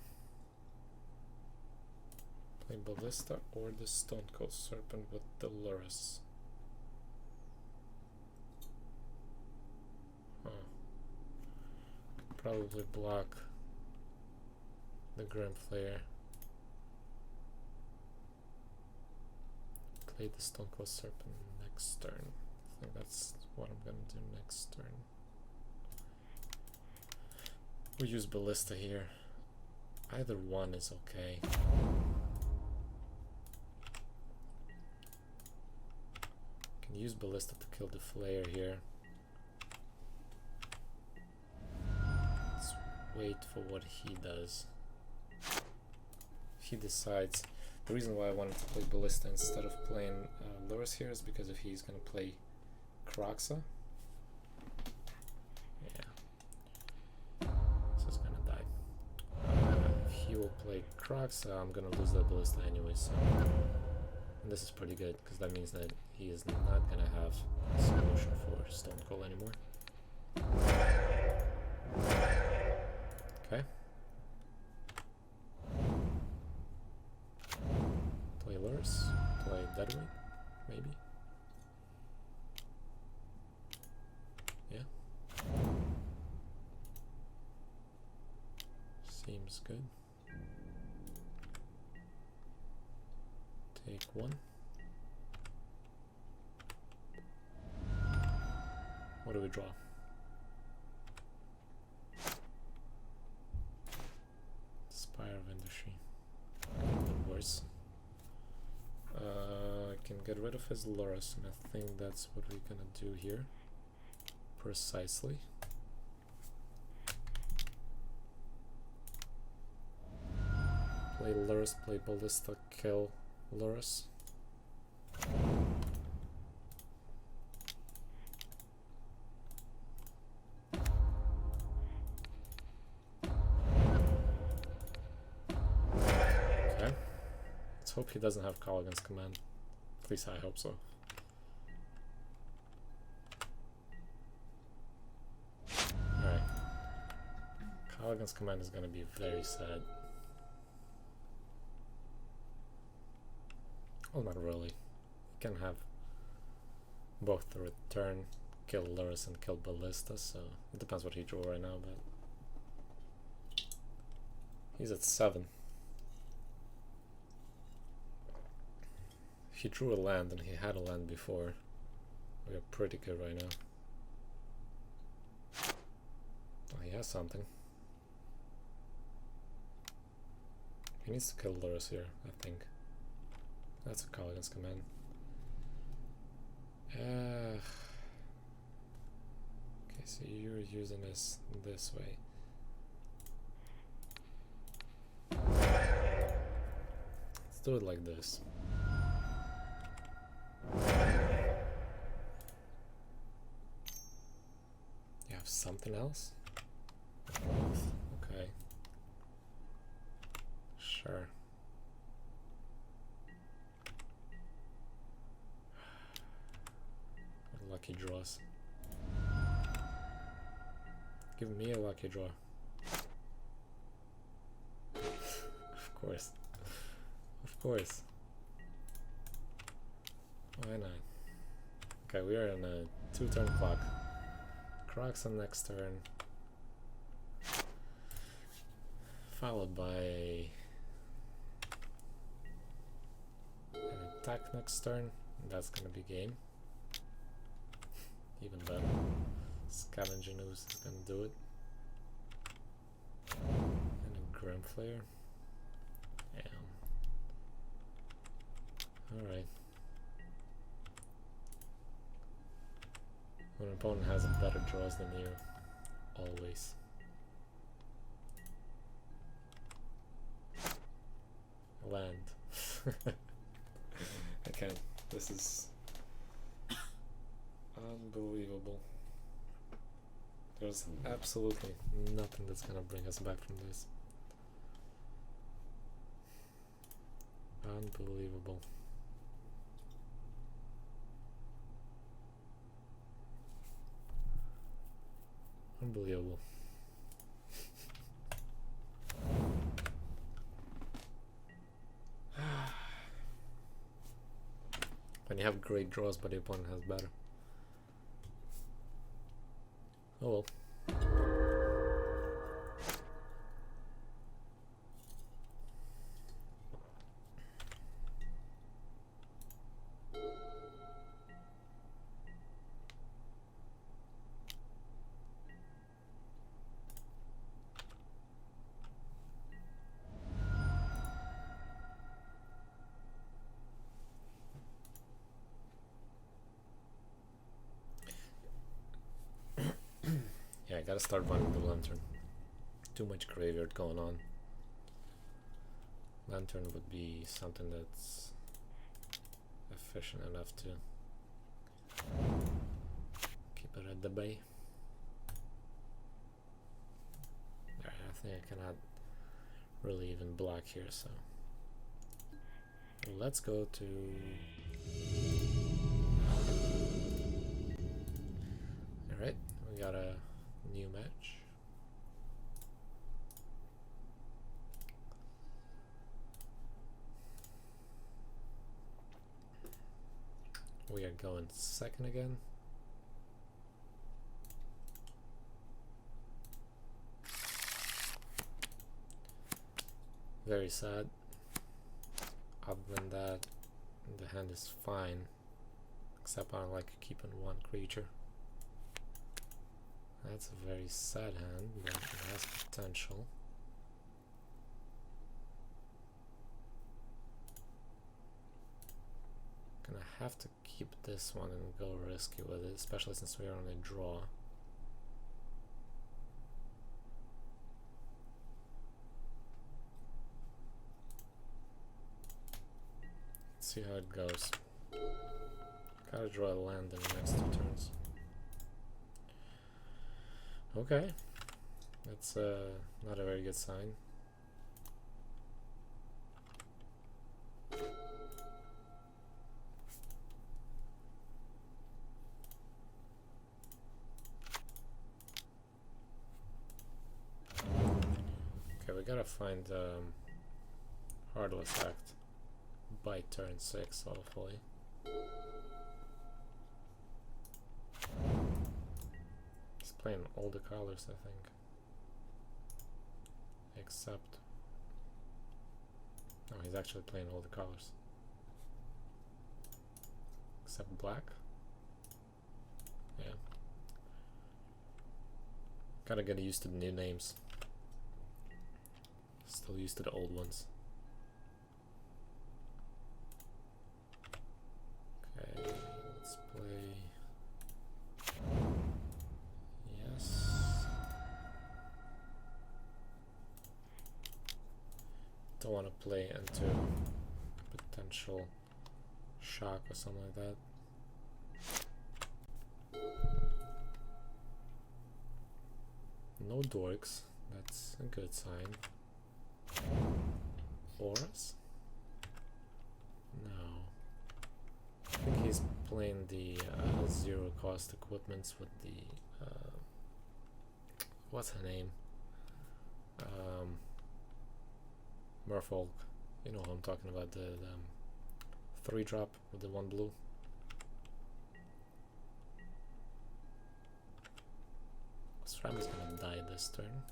Play Ballista or the Stone Cold Serpent with the Lotus. Probably block the Grim Flare. Play the Stone Cold Serpent next turn. I think that's what I'm gonna do next turn. We use Ballista here. Either one is okay. Can use Ballista to kill the Flare here. Wait for what he does. If he decides, the reason why I wanted to play Ballista instead of playing Lotus here is because if he's gonna play Kroxa, yeah, so it's gonna die. If he will play Kroxa, I'm gonna lose that Ballista anyway. So, and this is pretty good because that means that he is not gonna have a solution for Stone Cold anymore. Okay. Play Lurs, play Deadweight, maybe. Yeah. Seems good. Take 1. What do we draw? Spire of Industry. Even worse. I can get rid of his Lotus, and I think that's what we're gonna do here. Precisely. Play Lotus, play Ballista, kill Lotus. Hope he doesn't have Caligan's Command. At least I hope so. Alright. Caligan's Command is gonna be very sad. Well, not really. You can have both the return, kill Lotus and kill Ballista, so it depends what he drew right now, but he's at 7. If he drew a land and he had a land before, we are pretty good right now. Oh, he has something. He needs to kill Lotus here, I think. That's a Caligan's Command. Okay, so you're using this way. Let's do it like this. You have something else? Okay. Sure. What lucky draws. Give me a lucky draw. Of course. Of course. Why not? Okay, we are on a 2-turn clock. Kroxa next turn. Followed by an attack next turn. That's gonna be game. Even better. Scavenging Ooze is gonna do it. And a Grim Flare. Damn. Alright. When an opponent has a better draws than you, always. Land. I can't. This is unbelievable. There's absolutely nothing that's gonna bring us back from this. Unbelievable. Unbelievable. When you have great draws but the opponent has better. Oh well. Yeah, I gotta start running the lantern. Too much graveyard going on. Lantern would be something that's efficient enough to keep it at the bay. Alright, I think I cannot really even block here, so let's go to alright, we got a new match. We are going second again. Very sad. Other than that, the hand is fine, except I don't like keeping one creature. That's a very sad hand, but it has potential. Gonna have to keep this one and go risky with it, especially since we are on a draw. Let's see how it goes. Gotta draw a land in the next 2 turns. Okay, that's not a very good sign. Okay, we gotta find Heartless Act by turn 6, hopefully. Playing all the colors, I think, except no, he's actually playing all the colors except black. Yeah, gotta get used to the new names, still used to the old ones. Okay, let's play. Don't want to play into potential shock or something like that. No dorks, that's a good sign. Boros? No. I think he's playing the 0 cost equipments with the what's her name? Merfolk, you know who I'm talking about, the 3-drop with the 1 blue. Sram is gonna die this turn.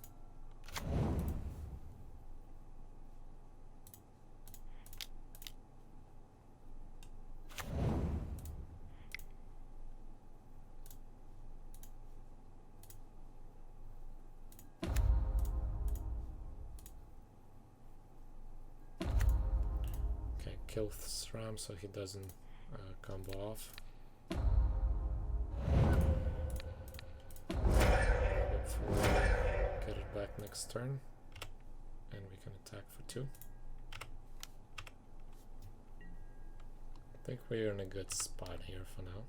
Kill Sram so he doesn't combo off. next turn, and we can attack for 2. I think we're in a good spot here for now.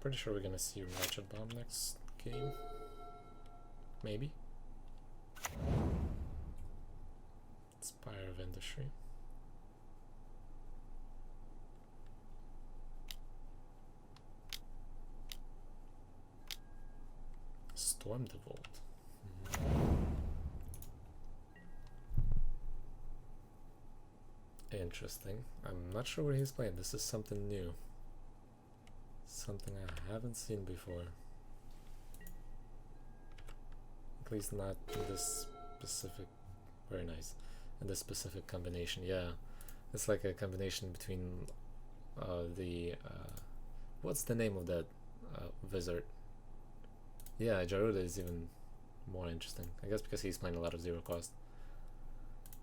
Pretty sure we're gonna see Ratchet Bomb next game. Maybe. Spire of Industry. Storm the Vault. Interesting. I'm not sure what he's playing. This is something new. Something I haven't seen before. At least not in this specific... Very nice. In this specific combination, yeah. It's like a combination between what's the name of that wizard? Yeah, Jaruda is even more interesting. I guess because he's playing a lot of 0 cost.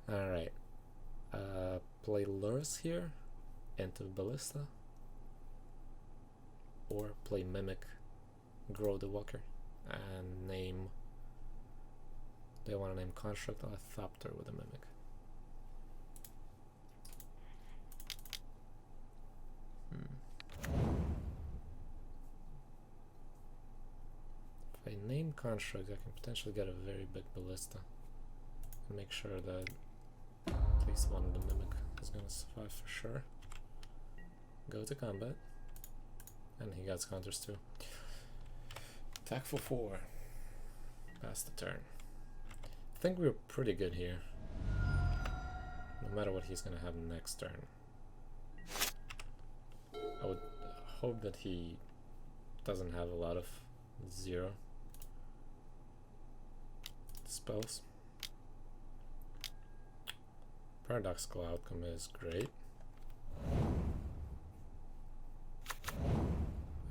Alright. Play Lurrus here into Ballista. Or play Mimic, Grow the Walker, and name... Do I want to name Construct or Thur with a Mimic? If I name Construct, I can potentially get a very big Ballista. And make sure that at least one of the Mimic is going to survive for sure. Go to combat. And he gets counters too. Attack for 4. Pass the turn. I think we're pretty good here. No matter what he's gonna have next turn. I would hope that he doesn't have a lot of 0 spells. Paradoxical Outcome is great.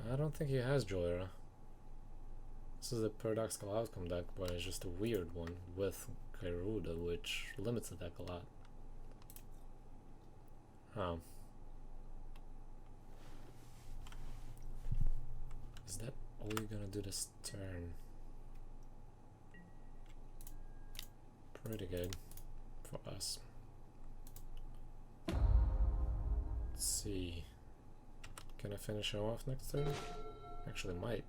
I don't think he has Joyra. This is a Paradoxical Outcome deck, but it's just a weird one with Garuda, which limits the deck a lot. Huh. Is that all you're gonna do this turn? Pretty good for us. Let's see. Can I finish him off next turn? Actually might.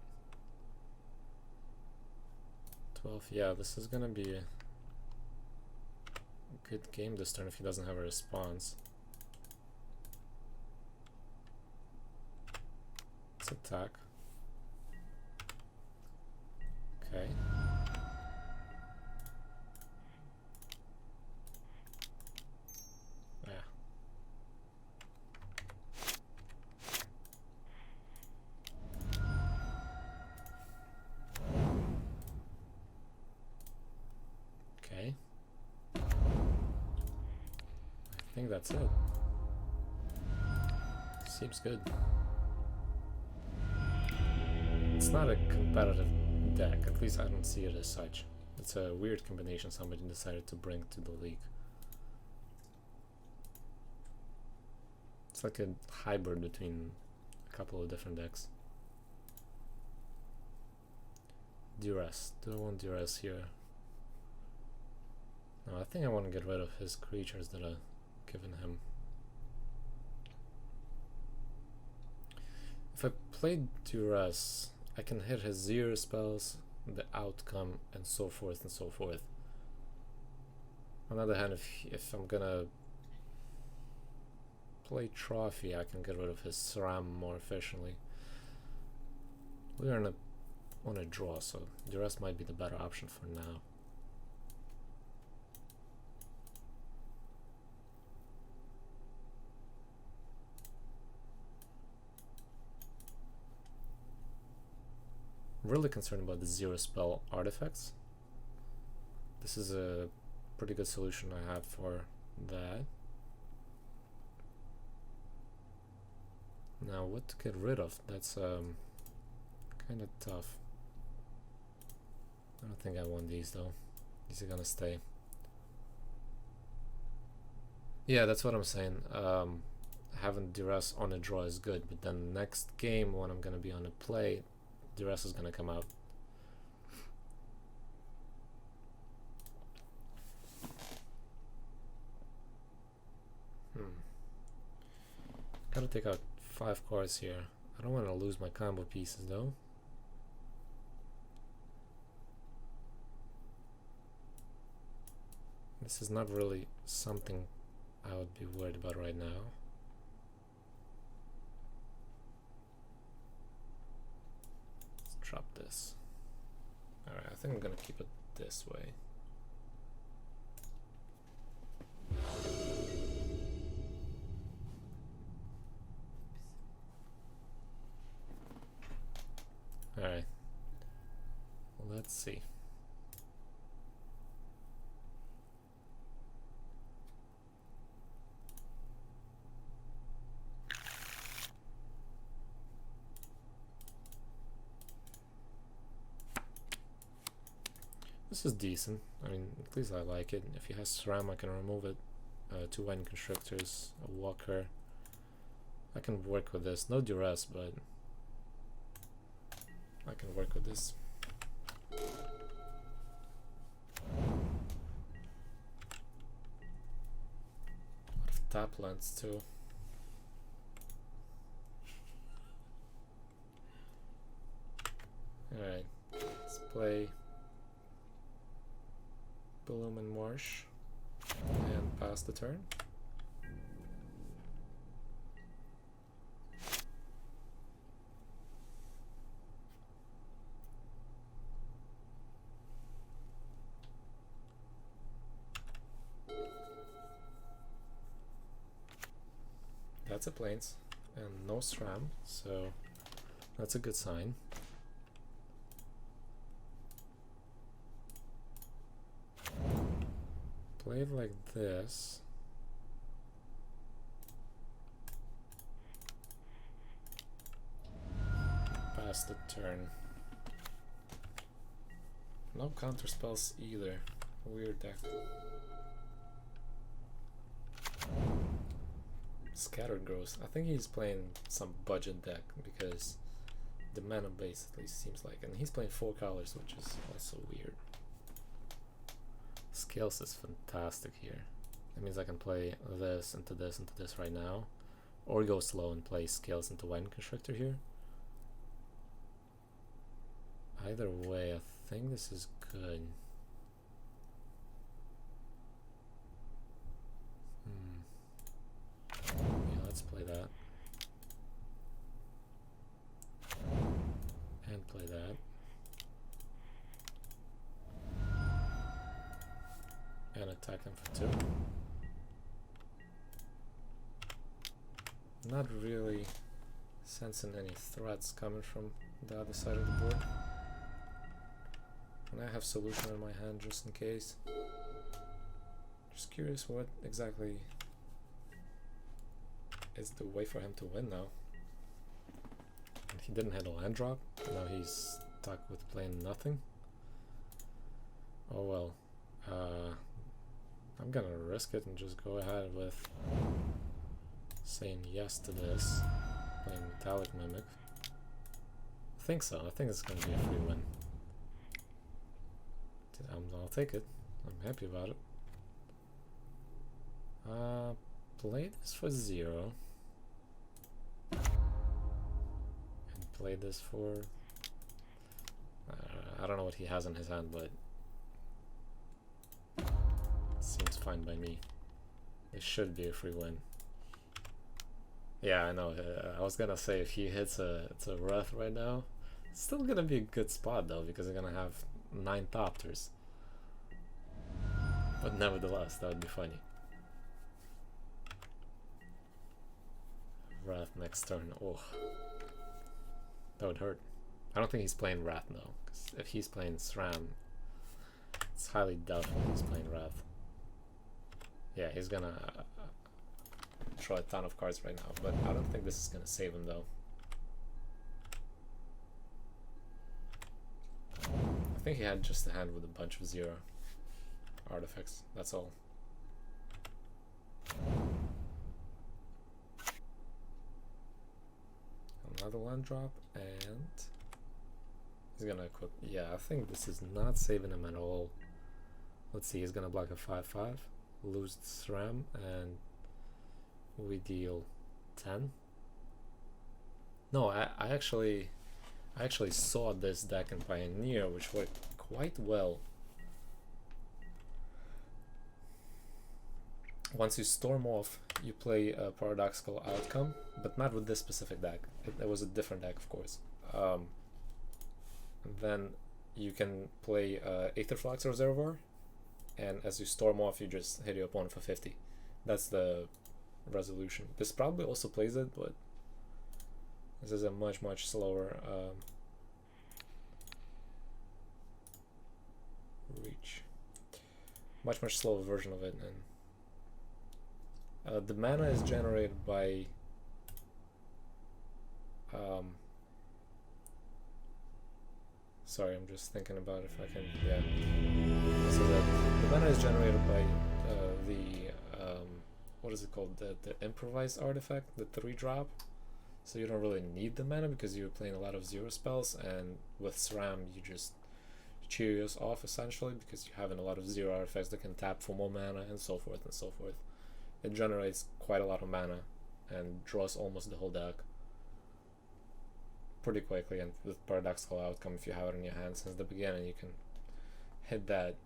12, yeah, this is gonna be a good game this turn if he doesn't have a response. Let's attack. Okay. I think that's it. Seems good. It's not a competitive deck, at least I don't see it as such. It's a weird combination somebody decided to bring to the league. It's like a hybrid between a couple of different decks. Duress. Do I want Duress here? No, I think I want to get rid of his creatures that I've given him. If I play Duress, I can hit his 0 spells, the outcome, and so forth and so forth. On the other hand, if I'm gonna play Trophy, I can get rid of his Sram more efficiently. We're on a draw, so Duress might be the better option for now. Really concerned about the 0 spell artifacts. This is a pretty good solution I have for that. Now what to get rid of? That's kind of tough. I don't think I want these though. These are gonna stay. Yeah, that's what I'm saying. Having Duress on a draw is good, but then next game when I'm gonna be on a play, Duress is gonna come out. Gotta take out 5 cards here. I don't want to lose my combo pieces though. This is not really something I would be worried about right now. Let's drop this. Alright, I think I'm gonna keep it this way. Alright, let's see. This is decent. I mean, at least I like it. If he has Sram, I can remove it. 2 Wine Constrictors, a Walker. I can work with this. No duress, but I can work with this. A lot of tap lands too. Alright, let's play Bloom and Marsh and pass the turn. That's a Plains and no Sram, so that's a good sign. Play it like this. Pass the turn. No counter spells either. Weird deck. Scattered Growth. I think he's playing some budget deck because the mana base at least seems like, and he's playing 4 colors, which is also weird. Scales is fantastic here. That means I can play this into this into this right now, or go slow and play Scales into Wine Constrictor here. Either way, I think this is good. Yeah, let's play that. And play that. And attack them for 2. Not really sensing any threats coming from the other side of the board. And I have solution in my hand just in case. Just curious what exactly is the way for him to win now. And he didn't hit a land drop. Now he's stuck with playing nothing. Oh well. I'm gonna risk it and just go ahead with saying yes to this. Playing Metallic Mimic. I think so. I think it's gonna be a free win. I'll take it. I'm happy about it. Play this for 0. And play this for... I don't know what he has in his hand, but... seems fine by me. It should be a free win. Yeah, I know. I was gonna say if he hits it's a Wrath right now, it's still gonna be a good spot though, because they're gonna have 9 Thopters. But nevertheless, that would be funny. Wrath next turn. Oh, that would hurt. I don't think he's playing Wrath though, because if he's playing Sram, it's highly doubtful he's playing Wrath. Yeah, he's gonna draw a ton of cards right now, but I don't think this is gonna save him though. I think he had just a hand with a bunch of 0 artifacts, that's all. Another land drop, and he's gonna equip. Yeah, I think this is not saving him at all. Let's see, he's gonna block a 5/5, lose SRAM, and we deal 10. No, I actually saw this deck in Pioneer, which worked quite well. Once you storm off, you play a Paradoxical Outcome, but not with this specific deck. It was a different deck, of course. Then you can play Aetherflux Reservoir, and as you storm off, you just hit your opponent for 50. That's the resolution. This probably also plays it, but this is a much slower reach. Much slower version of it, and the mana is generated by sorry, I'm just thinking about if I can, yeah. So the mana is generated by the what is it called? The improvised artifact, the 3-drop. So you don't really need the mana because you're playing a lot of 0 spells, and with Sram you just cheer yours off essentially because you're having a lot of 0 artifacts that can tap for more mana and so forth and so forth. It generates quite a lot of mana and draws almost the whole deck pretty quickly, and with Paradoxical Outcome, if you have it in your hand since the beginning, you can hit that.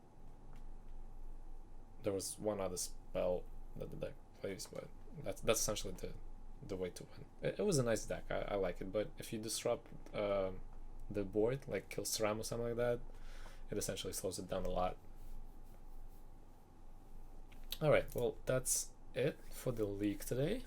There was one other spell that the deck plays, but that's essentially the way to win. It was a nice deck, I like it, but if you disrupt the board, like kill Sram or something like that, it essentially slows it down a lot. Alright, well, that's it for the league today.